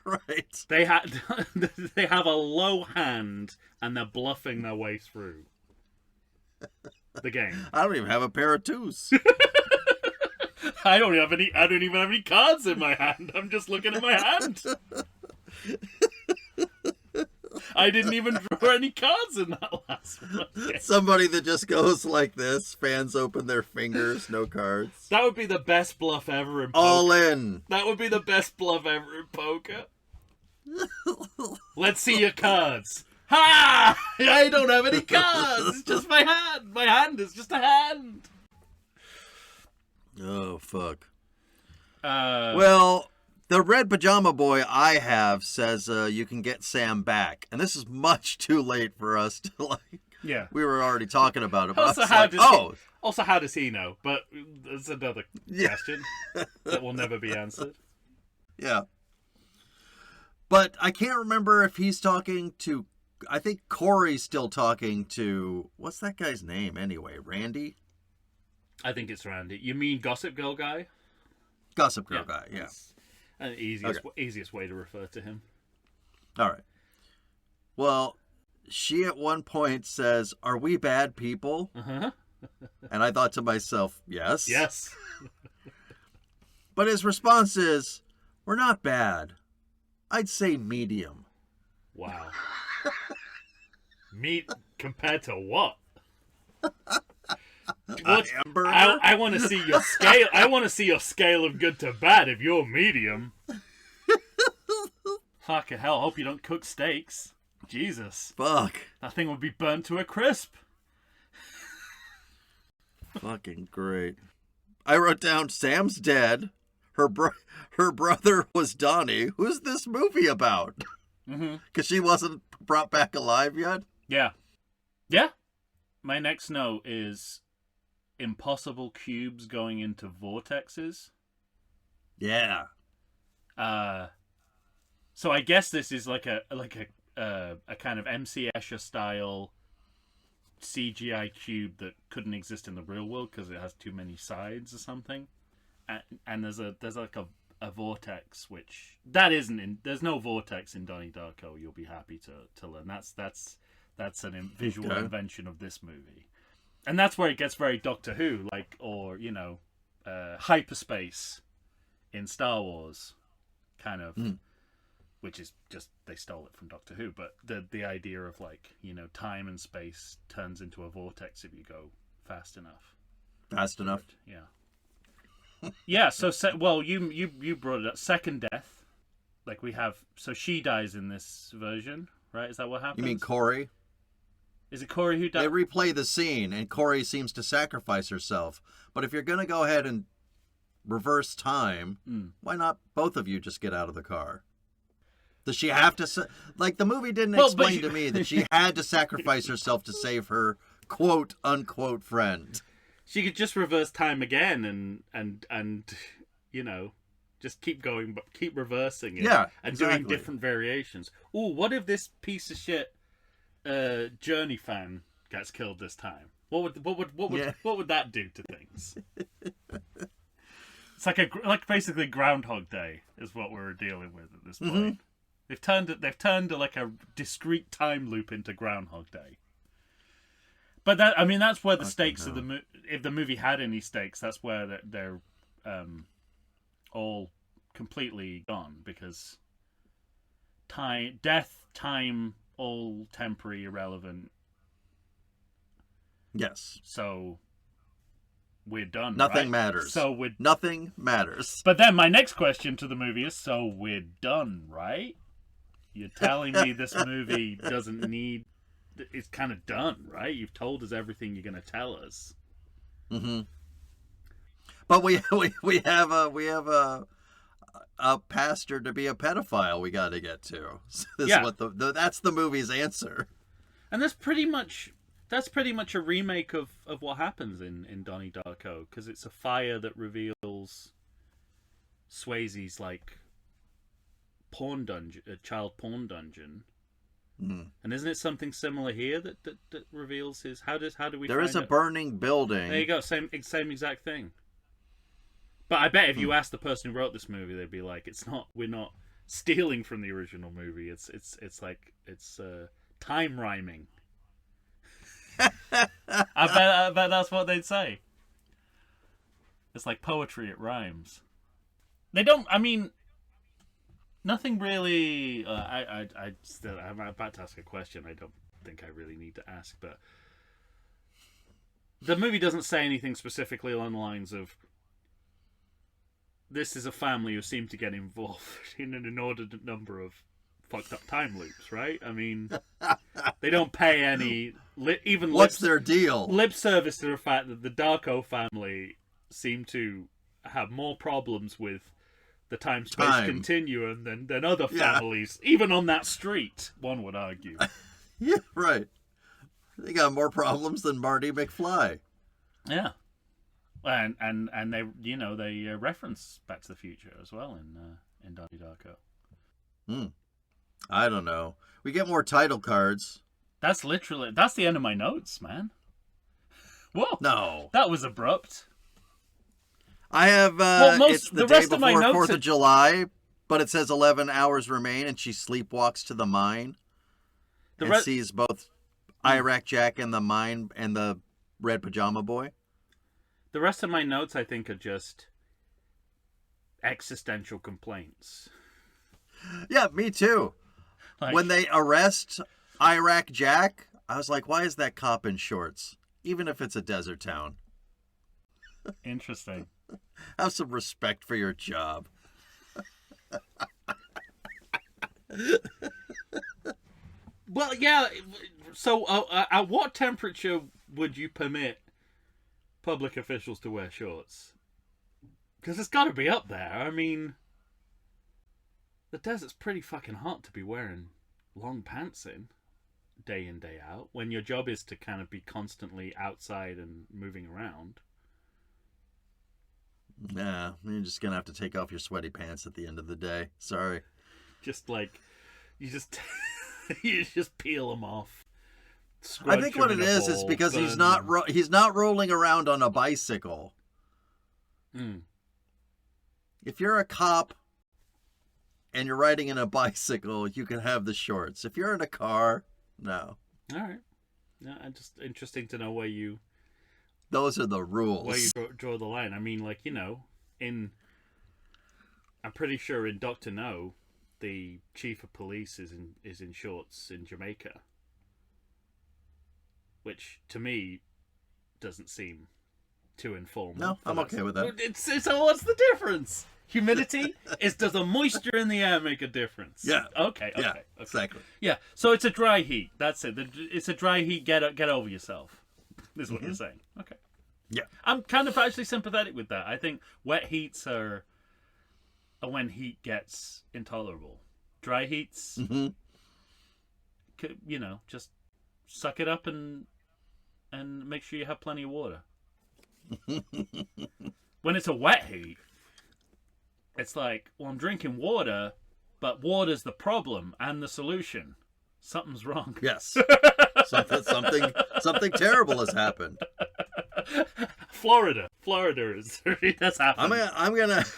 S1: Right.
S2: They have a low hand, and they're bluffing their way through the game.
S1: I don't even have a pair of twos.
S2: I don't even have any cards in my hand. I'm just looking at my hand. I didn't even draw any cards in that last one.
S1: Somebody that just goes like this, fans open their fingers, no cards.
S2: That would be the best bluff ever in poker.
S1: All in.
S2: That would be the best bluff ever in poker. Let's see your cards. Ha! I don't have any cards. It's just my hand. My hand is just a hand.
S1: Oh, fuck.
S2: Uh,
S1: Well, the red pajama boy I have says you can get Sam back. And this is much too late for us to, like...
S2: Yeah.
S1: We were already talking about it. But
S2: Also, how does he know? But there's another question that will never be answered.
S1: Yeah. But I can't remember if he's talking to... I think Corey's still talking to... What's that guy's name anyway? Randy?
S2: I think it's Randy. You mean Gossip Girl guy?
S1: Gossip Girl guy, yeah.
S2: An easiest way to refer to him.
S1: All right. Well, she at one point says, "Are we bad people?"
S2: Uh-huh.
S1: And I thought to myself, yes.
S2: Yes.
S1: But his response is, "We're not bad. I'd say medium."
S2: Wow. Meat compared to what? I want to see your scale. I want to see your scale of good to bad if you're medium. Fucking hell, hope you don't cook steaks. Jesus.
S1: Fuck.
S2: That thing would be burnt to a crisp.
S1: Fucking great. I wrote down, Sam's dead. Her brother was Donnie. Who's this movie about? Because she wasn't brought back alive yet?
S2: Yeah. Yeah. My next note is impossible cubes going into vortexes.
S1: Yeah.
S2: So I guess this is like a kind of MC Escher style CGI cube that couldn't exist in the real world because it has too many sides or something. And there's like a vortex which that isn't in. There's no vortex in Donnie Darko. You'll be happy to learn. That's an visual invention of this movie. And that's where it gets very Doctor Who, like, or, you know, hyperspace in Star Wars, kind of, which is just, they stole it from Doctor Who, but the idea of, like, you know, time and space turns into a vortex if you go fast enough.
S1: Fast enough?
S2: Yeah. Yeah, so, you brought it up. Second death, like we have, so she dies in this version, right? Is that what happens?
S1: You mean Corey?
S2: Is it Corey who died?
S1: They replay the scene, and Corey seems to sacrifice herself. But if you're going to go ahead and reverse time, why not both of you just get out of the car? Does she have to... Like, the movie didn't explain to me that she had to sacrifice herself to save her quote-unquote friend.
S2: She could just reverse time again and you know, just keep going, but keep reversing it.
S1: Yeah,
S2: and
S1: exactly.
S2: doing different variations. Ooh, what if this piece of shit Journey fan gets killed this time? What would that do to things? It's like basically Groundhog Day is what we're dealing with at this point. They've turned like a discrete time loop into Groundhog Day. But that's where the stakes of the movie. If the movie had any stakes, that's where they're all completely gone, because death, time, all temporary, irrelevant.
S1: Yes.
S2: So we're done.
S1: Nothing
S2: right?
S1: matters. Nothing matters.
S2: But then my next question to the movie is: so we're done, right? You're telling me this movie doesn't need. It's kind of done, right? You've told us everything you're going to tell us.
S1: But we have a pastor to be a pedophile we got to get to. So this is what that's the movie's answer.
S2: And that's pretty much a remake of what happens in Donnie Darko, because it's a fire that reveals Swayze's like porn dungeon, child porn dungeon.
S1: Mm.
S2: And isn't it something similar here that reveals his? How do we?
S1: There
S2: find
S1: is a
S2: it?
S1: burning building.
S2: There you go, same exact thing. But I bet if you asked the person who wrote this movie, they'd be like, "It's not. We're not stealing from the original movie. It's time rhyming." I bet that's what they'd say. It's like poetry. It rhymes. They don't. I mean, nothing really. I'm about to ask a question. I don't think I really need to ask, but the movie doesn't say anything specifically along the lines of, this is a family who seem to get involved in an inordinate number of fucked up time loops, right? I mean, they don't pay any
S1: What's their deal?
S2: Lip service to the fact that the Darko family seem to have more problems with the time-space continuum than other families, even on that street, one would argue.
S1: Yeah, right. They got more problems than Marty McFly.
S2: Yeah. And they they reference Back to the Future as well in Donnie Darko.
S1: I don't know. We get more title cards.
S2: That's the end of my notes, man. Whoa.
S1: No.
S2: That was abrupt.
S1: I have it's the day before 4th of July, but it says 11 hours remain, and she sleepwalks to the mine and sees both Iraq Jack and the mine and the red pajama boy.
S2: The rest of my notes, I think, are just existential complaints.
S1: Yeah, me too. When they arrest Iraq Jack, I was like, why is that cop in shorts? Even if it's a desert town.
S2: Interesting.
S1: Have some respect for your job.
S2: Well, yeah. So, at what temperature would you permit public officials to wear shorts? Because it's got to be up there. I mean, the desert's pretty fucking hot to be wearing long pants in day out, when your job is to kind of be constantly outside and moving around.
S1: Nah, you're just gonna have to take off your sweaty pants at the end of the day. Sorry.
S2: Just like, you just peel them off.
S1: I think what it is because he's not rolling around on a bicycle. If you're a cop and you're riding in a bicycle, you can have the shorts. If you're in a car, no.
S2: All right. Yeah, just interesting to know where you.
S1: Those are the rules.
S2: Where you draw the line. I mean, like, I'm pretty sure in Dr. No, the chief of police is in shorts in Jamaica, which to me doesn't seem too informal.
S1: No, I'm okay with that.
S2: So what's the difference? Humidity? Does the moisture in the air make a difference?
S1: Yeah.
S2: Okay.
S1: Exactly.
S2: Yeah. So it's a dry heat. That's it. It's a dry heat. Get over yourself. Is what you're saying. Okay.
S1: Yeah.
S2: I'm kind of actually sympathetic with that. I think wet heats are when heat gets intolerable. Dry heats, just suck it up and make sure you have plenty of water. When it's a wet heat, it's like, well, I'm drinking water, but water's the problem and the solution. Something's wrong.
S1: Yes. Something terrible has happened.
S2: Florida is that's happened.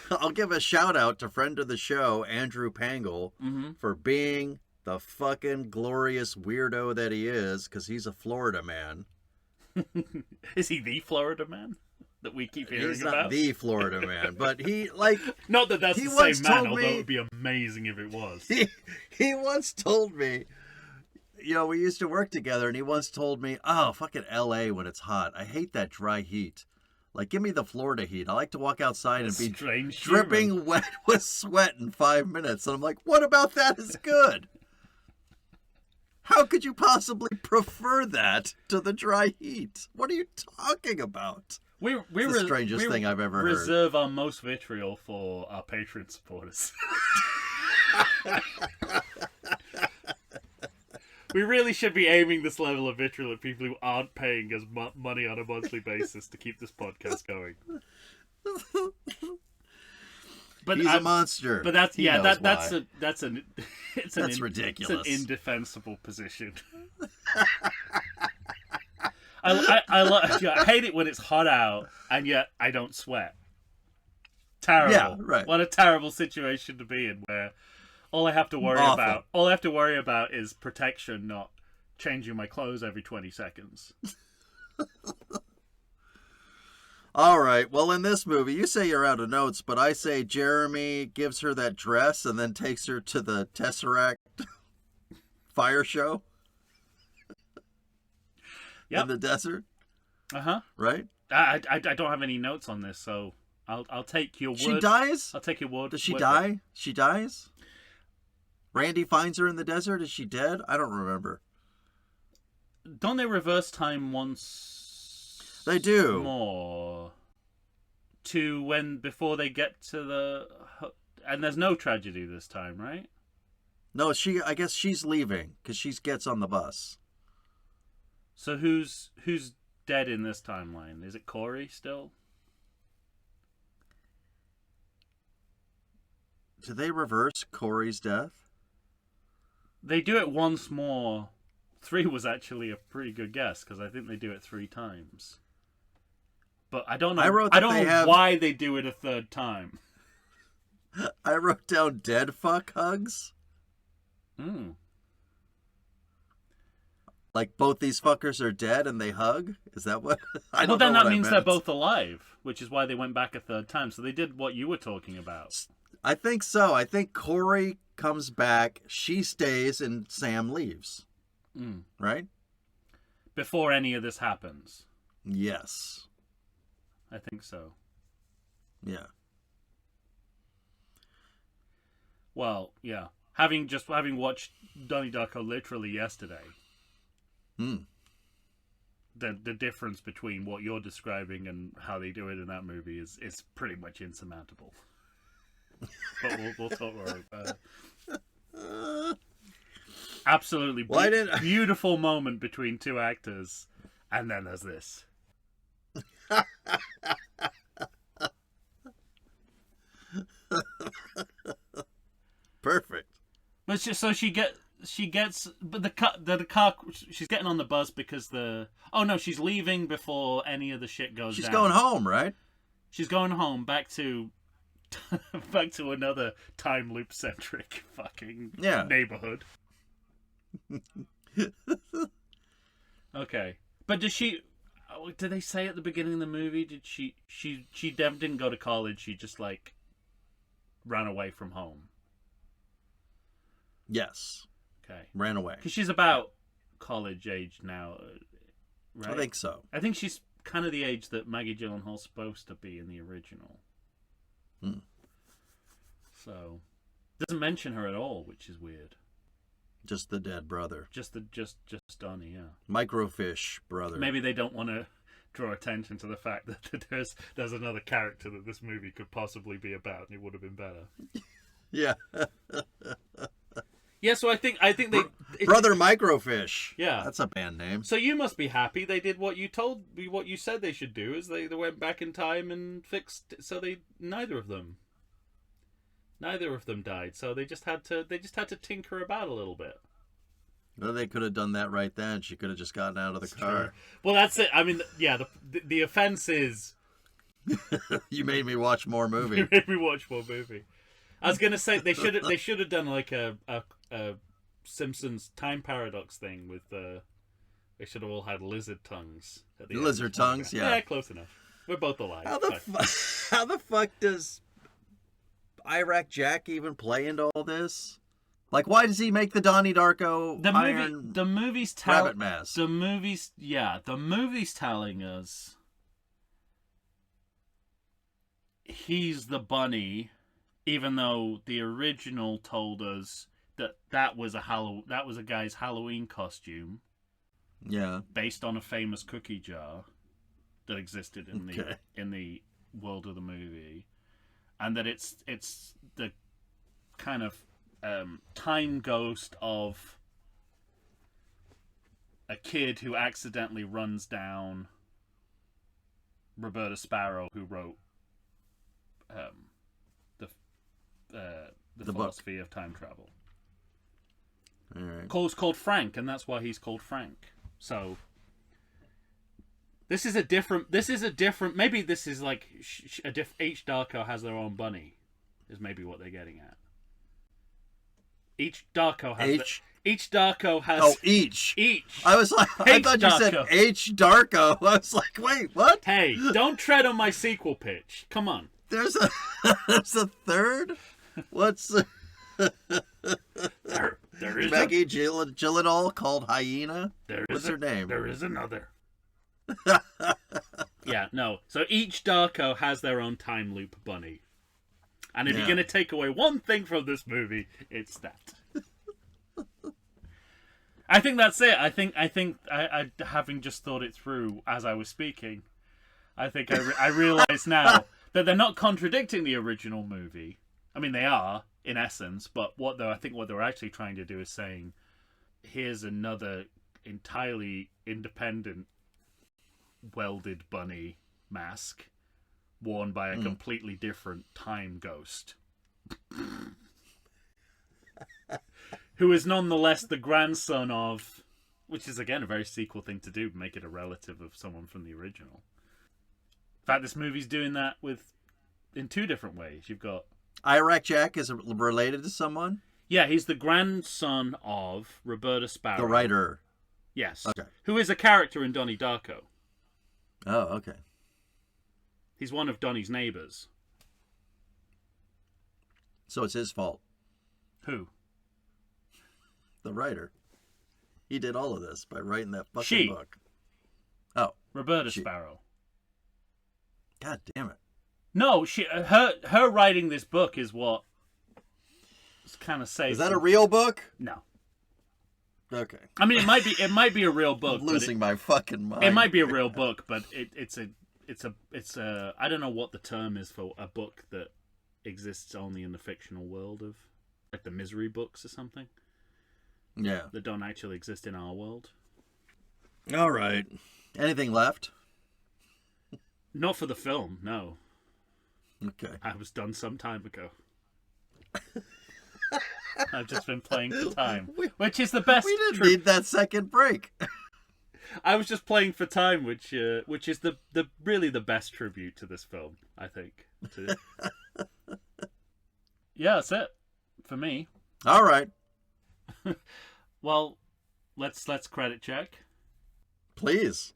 S1: I'll give a shout out to friend of the show, Andrew Pangle, for being the fucking glorious weirdo that he is, because he's a Florida man.
S2: Is he the Florida man that we keep hearing about?
S1: He's not the Florida man, but he
S2: not that that's the same man, although it would be amazing if it was.
S1: He once told me, we used to work together, and he once told me, oh, fucking LA when it's hot. I hate that dry heat. Like, give me the Florida heat. I like to walk outside and be dripping wet with sweat in 5 minutes. And I'm like, what about that is good? How could you possibly prefer that to the dry heat? What are you talking about?
S2: We're
S1: the strangest thing I've ever heard.
S2: Reserve our most vitriol for our Patreon supporters. We really should be aiming this level of vitriol at people who aren't paying us money on a monthly basis to keep this podcast going. But
S1: he's a monster.
S2: But that's a
S1: That's ridiculous.
S2: It's an indefensible position. I hate it when it's hot out and yet I don't sweat. Terrible.
S1: Yeah, right.
S2: What a terrible situation to be in, where all I have to worry about is protection, not changing my clothes every 20 seconds.
S1: All right. Well, in this movie, you say you're out of notes, but I say Jeremy gives her that dress and then takes her to the Tesseract fire show.
S2: Yep.
S1: In the desert.
S2: Uh-huh.
S1: Right?
S2: I don't have any notes on this, so I'll take your word.
S1: She dies?
S2: I'll take your word.
S1: Does she die? She dies? Randy finds her in the desert? Is she dead? I don't remember.
S2: Don't they reverse time once?
S1: They do.
S2: More. To before they get to the... And there's no tragedy this time, right?
S1: No, I guess she's leaving, because she gets on the bus.
S2: So who's dead in this timeline? Is it Corey still?
S1: Do they reverse Corey's death?
S2: They do it once more. 3 was actually a pretty good guess, because I think they do it 3 times. But I don't know. I don't know why they do it a 3rd time.
S1: I wrote down dead fuck hugs.
S2: Hmm.
S1: Like both these fuckers are dead and they hug? Is that what? I don't know.
S2: Well, then
S1: what
S2: that
S1: I
S2: means
S1: meant.
S2: they're both alive, which is why they went back a 3rd time. So they did what you were talking about.
S1: I think so. I think Corey comes back, she stays, and Sam leaves. Right?
S2: Before any of this happens.
S1: Yes.
S2: I think so.
S1: Yeah.
S2: Well, yeah. Having watched Donnie Darko literally yesterday, the difference between what you're describing and how they do it in that movie is pretty much insurmountable. But we'll talk more about it. Absolutely beautiful moment between 2 actors, and then there's this.
S1: Perfect.
S2: But she gets but the car she's getting on the bus because she's leaving before any of the shit goes down.
S1: She's going home, right?
S2: She's going home back to another time loop centric fucking neighborhood. Okay. But did they say at the beginning of the movie, did she didn't go to college, she just like ran away from home?
S1: Yes.
S2: Okay.
S1: Ran away.
S2: Because she's about college age now, right?
S1: I think so.
S2: I think she's kind of the age that Maggie Gyllenhaal's supposed to be in the original. So, doesn't mention her at all, which is weird.
S1: Just the dead brother.
S2: Just Donnie, yeah.
S1: Microfish brother.
S2: Maybe they don't want to draw attention to the fact that there's another character that this movie could possibly be about, and it would have been better.
S1: Yeah.
S2: Yeah, so I think they
S1: Brother Microfish.
S2: Yeah,
S1: that's a band name.
S2: So you must be happy they did what you said they should do. Is they went back in time and fixed. So neither of them died. So they just had to tinker about a little bit.
S1: Well, they could have done that right then. She could have just gotten out of the car.
S2: True. Well, that's it. I mean, yeah. The offense is
S1: you made me watch more movie.
S2: You made me watch more movie. I was gonna say they should have done like a Simpsons time paradox thing with they should have all had lizard tongues. At the
S1: lizard tongues, yeah.
S2: Yeah, close enough. We're both alive.
S1: How the fuck does Iraq Jack even play into all this? Like, why does he make the Donnie Darko
S2: the movie's
S1: rabbit mask?
S2: The movie's telling us he's the bunny. Even though the original told us that was a guy's Halloween costume,
S1: yeah,
S2: based on a famous cookie jar that existed in the world of the movie, and that it's the kind of time ghost of a kid who accidentally runs down Roberta Sparrow, who wrote the philosophy of time travel. called Frank, and that's why he's called Frank. So this is a different. Maybe this is like each Darko has their own bunny. Is maybe what they're getting at. Each Darko has. Each Darko has.
S1: Oh, each. I was like, I thought you said H Darko. I was like, wait, what?
S2: Hey, don't tread on my sequel pitch. Come on.
S1: There's a third. What's
S2: there is
S1: Maggie Gyllenhaal called Hyena? What's her name?
S2: There is another. Yeah, no. So each Darko has their own time loop bunny. And if you're going to take away one thing from this movie, it's that. I think that's it. I think I having just thought it through as I was speaking, I think I realize now that they're not contradicting the original movie. I mean, they are in essence, but I think what they're actually trying to do is saying, here's another entirely independent welded bunny mask worn by a completely different time ghost. Who is nonetheless the grandson of, which is again a very sequel thing to do, make it a relative of someone from the original. In fact, this movie's doing that in two different ways. You've got
S1: Iraq Jack is related to someone?
S2: Yeah, he's the grandson of Roberta Sparrow.
S1: The writer.
S2: Yes.
S1: Okay.
S2: Who is a character in Donnie Darko.
S1: Oh, okay.
S2: He's one of Donnie's neighbors.
S1: So it's his fault.
S2: Who?
S1: The writer. He did all of this by writing that fucking book. Oh.
S2: Roberta Sparrow.
S1: God damn it.
S2: No, her writing this book is what kind of saves.
S1: Is that a real book?
S2: No.
S1: Okay.
S2: I mean, it might be a real book.
S1: I'm losing my fucking mind.
S2: It might be a real book, but it's a I don't know what the term is for a book that exists only in the fictional world of, like, the Misery books or something.
S1: Yeah.
S2: That don't actually exist in our world.
S1: All right. Anything left?
S2: Not for the film, no.
S1: Okay.
S2: I was done some time ago. I've just been playing for time, which is the best.
S1: We didn't need that second break.
S2: I was just playing for time, which is the really the best tribute to this film, I think. Yeah, that's it for me.
S1: All right.
S2: Well, let's credit check.
S1: Please.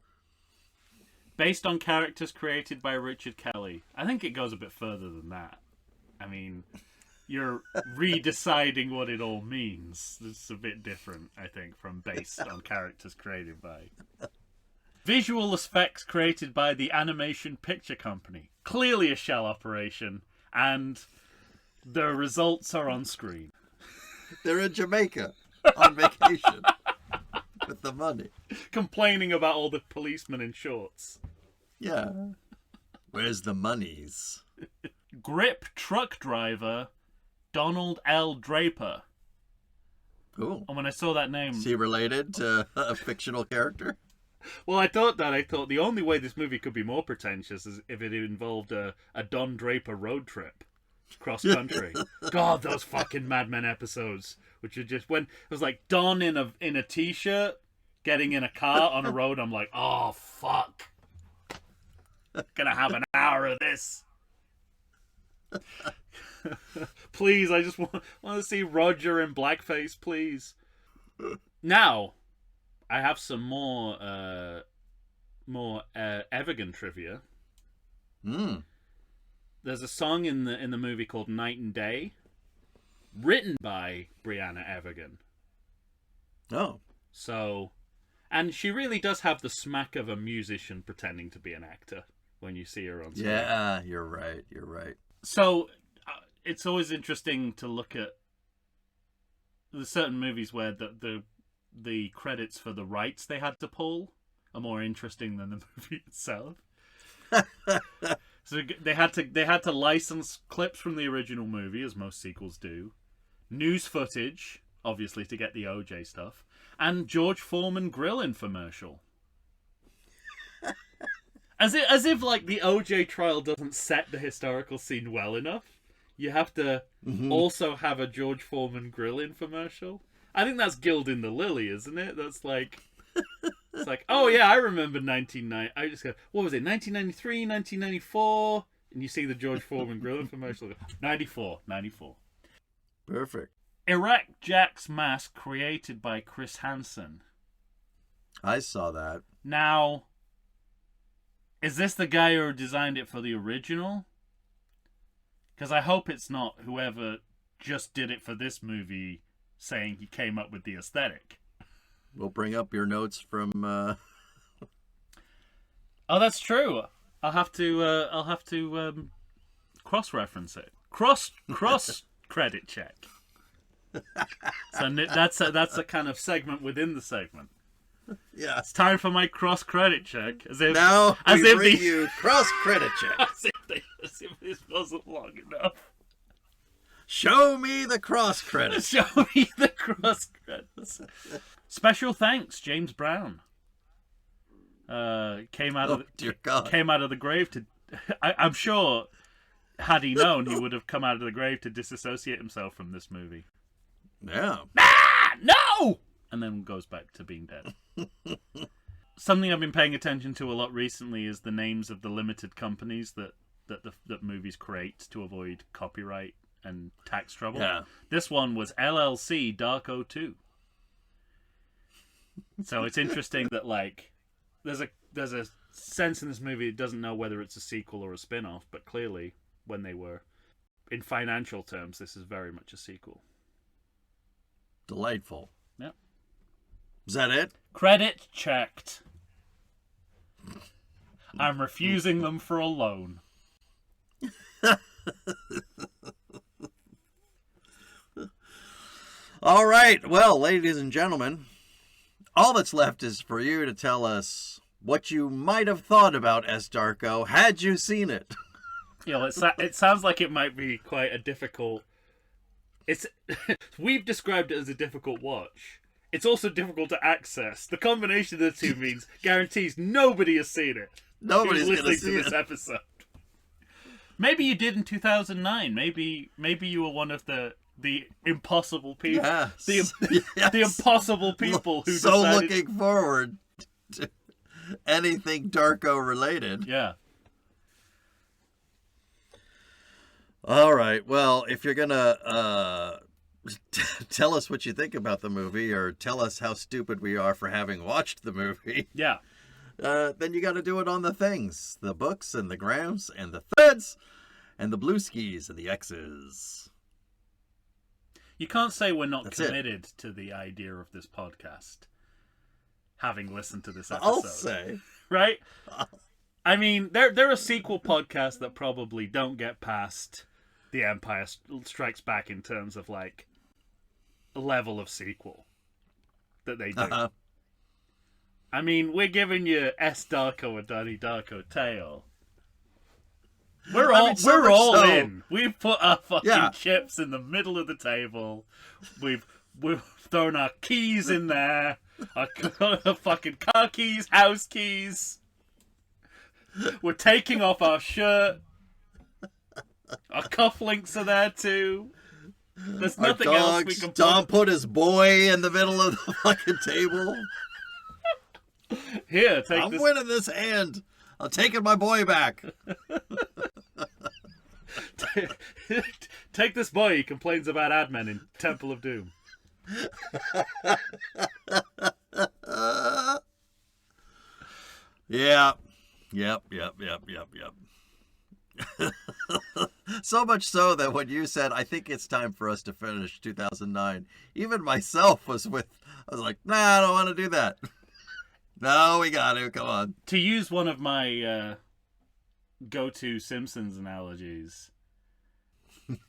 S2: Based on characters created by Richard Kelly. I think it goes a bit further than that. I mean, you're redeciding what it all means. It's a bit different, I think, from based on characters created by. Visual effects created by the Animation Picture Company. Clearly a shell operation, and the results are on screen.
S1: They're in Jamaica on vacation with the money.
S2: Complaining about all the policemen in shorts.
S1: Yeah. Where's the monies?
S2: Grip truck driver Donald L. Draper.
S1: Cool.
S2: And when I saw that name...
S1: Is he related to a fictional character?
S2: Well, I thought the only way this movie could be more pretentious is if it involved a Don Draper road trip cross country. God, those fucking Mad Men episodes, which are just when it was like Don in a t-shirt getting in a car on a road. I'm like, oh fuck, gonna have an hour of this. Please, I just want to see Roger in blackface, please. Now, I have some more Evergan trivia. There's a song in the movie called Night and Day, written by Brianna Evergan.
S1: Oh.
S2: So, and she really does have the smack of a musician pretending to be an actor when you see her on screen.
S1: Yeah, you're right.
S2: So, it's always interesting to look at the certain movies where the credits for the rights they had to pull are more interesting than the movie itself. So they had to license clips from the original movie, as most sequels do, news footage, obviously to get the OJ stuff, and George Foreman grill infomercial. As if like the OJ trial doesn't set the historical scene well enough, you have to also have a George Foreman grill infomercial. I think that's gilding the lily, isn't it? That's like, it's like, oh yeah, I remember 1990. I just go, what was it, 1993, 1994? And you see the George Foreman grill commercial. 94.
S1: Perfect.
S2: Erect Jack's mask created by Chris Hansen.
S1: I saw that.
S2: Now, is this the guy who designed it for the original? Because I hope it's not whoever just did it for this movie saying he came up with the aesthetic.
S1: We'll bring up your notes from...
S2: Oh, that's true. I'll have to cross-reference it. Cross credit check. So that's a kind of segment within the segment.
S1: Yeah.
S2: It's time for my cross credit check.
S1: Now we bring you cross credit check.
S2: As if this wasn't long enough.
S1: Show me the cross credits.
S2: Show me the cross credits. Special thanks, James Brown. Came out of the grave to. I'm sure, had he known, he would have come out of the grave to disassociate himself from this movie.
S1: Yeah.
S2: No! And then goes back to being dead. Something I've been paying attention to a lot recently is the names of the limited companies that movies create to avoid copyright and tax trouble.
S1: Yeah.
S2: This one was LLC Darko 2. So it's interesting that like there's a sense in this movie it doesn't know whether it's a sequel or a spin-off, but clearly when they were in financial terms this is very much a sequel.
S1: Delightful.
S2: Yep.
S1: Is that it?
S2: Credit checked. I'm refusing them for a loan.
S1: All right. Well, ladies and gentlemen, all that's left is for you to tell us what you might have thought about S. Darko had you seen it.
S2: Yeah, it sounds like it might be quite a difficult... We've described it as a difficult watch. It's also difficult to access. The combination of the two means guarantees nobody has seen it.
S1: Nobody's going to see
S2: this episode. Maybe you did in 2009. Maybe you were one of the impossible people.
S1: Yes.
S2: The impossible people who
S1: so
S2: decided...
S1: looking forward to anything Darko related.
S2: Yeah.
S1: All right. Well, if you're gonna tell us what you think about the movie, or tell us how stupid we are for having watched the movie,
S2: yeah,
S1: then you got to do it on the things, the books and the grams and the threads and the blue skis and the X's.
S2: You can't say we're not committed to the idea of this podcast, having listened to this episode.
S1: I'll say.
S2: Right? I mean, there are sequel podcasts that probably don't get past The Empire Strikes Back in terms of, like, level of sequel that they do.
S1: Uh-huh.
S2: I mean, we're giving you S. Darko and Donnie Darko Tale. We're all in. We've put our fucking chips in the middle of the table. We've thrown our keys in there. Our fucking car keys, house keys. We're taking off our shirt. Our cufflinks are there too. There's nothing else we can put.
S1: Dom put his boy in the middle of the fucking table.
S2: Here, take
S1: I'm
S2: this.
S1: winning this hand. I'm taking my boy back.
S2: Take this boy. He complains about admin in Temple of Doom.
S1: Yeah. Yep. So much so that when you said, I think it's time for us to finish 2009, even myself I was like, nah, I don't want to do that. No, we got to. Come on.
S2: To use one of my go-to Simpsons analogies,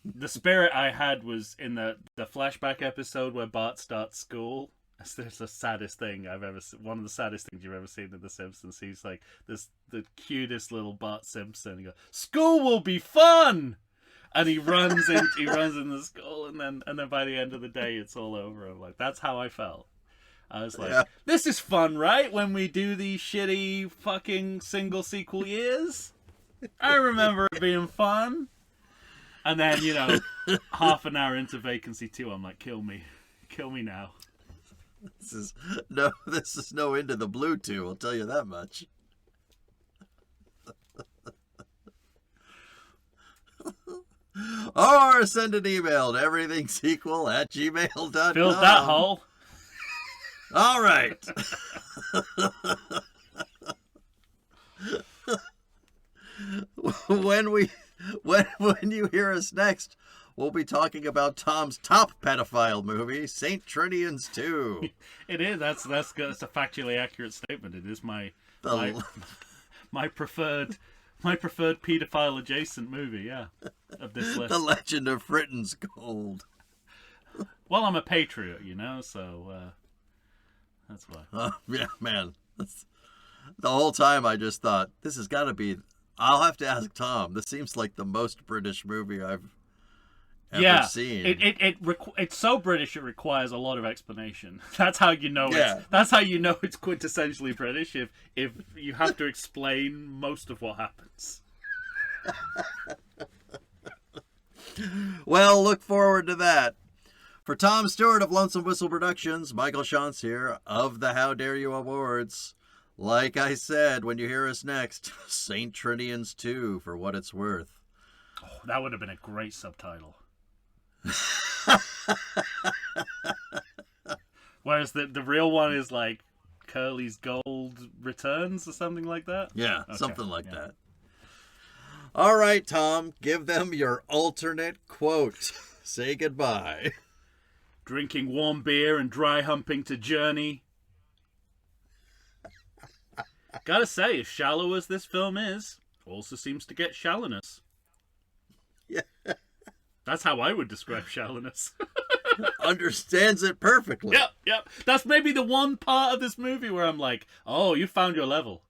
S2: the spirit I had was in the flashback episode where Bart starts school. It's the saddest thing I've ever seen. One of the saddest things you've ever seen in The Simpsons. He's like the cutest little Bart Simpson. He goes, "School will be fun," and he runs in the school, and then by the end of the day, it's all over. I'm like, that's how I felt. I was like, This is fun, right? When we do these shitty fucking single sequel years, I remember it being fun. And then half an hour into Vacancy 2, I'm like, kill me. Kill me now.
S1: This is no Into the Blue 2, I'll tell you that much. Or send an email to everythingsequel@gmail.com.
S2: Filled that hole.
S1: All right. When you hear us next, we'll be talking about Tom's top pedophile movie, St. Trinian's 2.
S2: It is. That's a factually accurate statement. It is my preferred pedophile adjacent movie. Yeah, of this list.
S1: The Legend of Fritton's Gold.
S2: Well, I'm a patriot, so that's why.
S1: Yeah, man. The whole time I just thought, this has got to be... I'll have to ask Tom. This seems like the most British movie I've ever seen.
S2: It's so British it requires a lot of explanation. That's how you know it's quintessentially British if you have to explain most of what happens.
S1: Well, look forward to that. For Tom Stewart of Lonesome Whistle Productions, Michael Shantz here of the How Dare You Awards. Like I said, when you hear us next, St. Trinian's 2, for what it's worth.
S2: Oh, that would have been a great subtitle. Whereas the real one is like Curly's Gold Returns or something like that?
S1: Yeah, okay. Something like that. All right, Tom, give them your alternate quote. Say goodbye.
S2: Drinking warm beer and dry humping to Journey. Gotta say, as shallow as this film is, also seems to get shallowness.
S1: Yeah.
S2: That's how I would describe shallowness.
S1: Understands it perfectly.
S2: Yep. That's maybe the one part of this movie where I'm like, oh, you found your level.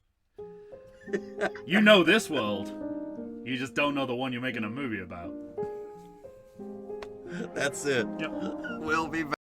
S2: You know this world. You just don't know the one you're making a movie about.
S1: That's it.
S2: Yep.
S1: We'll be back.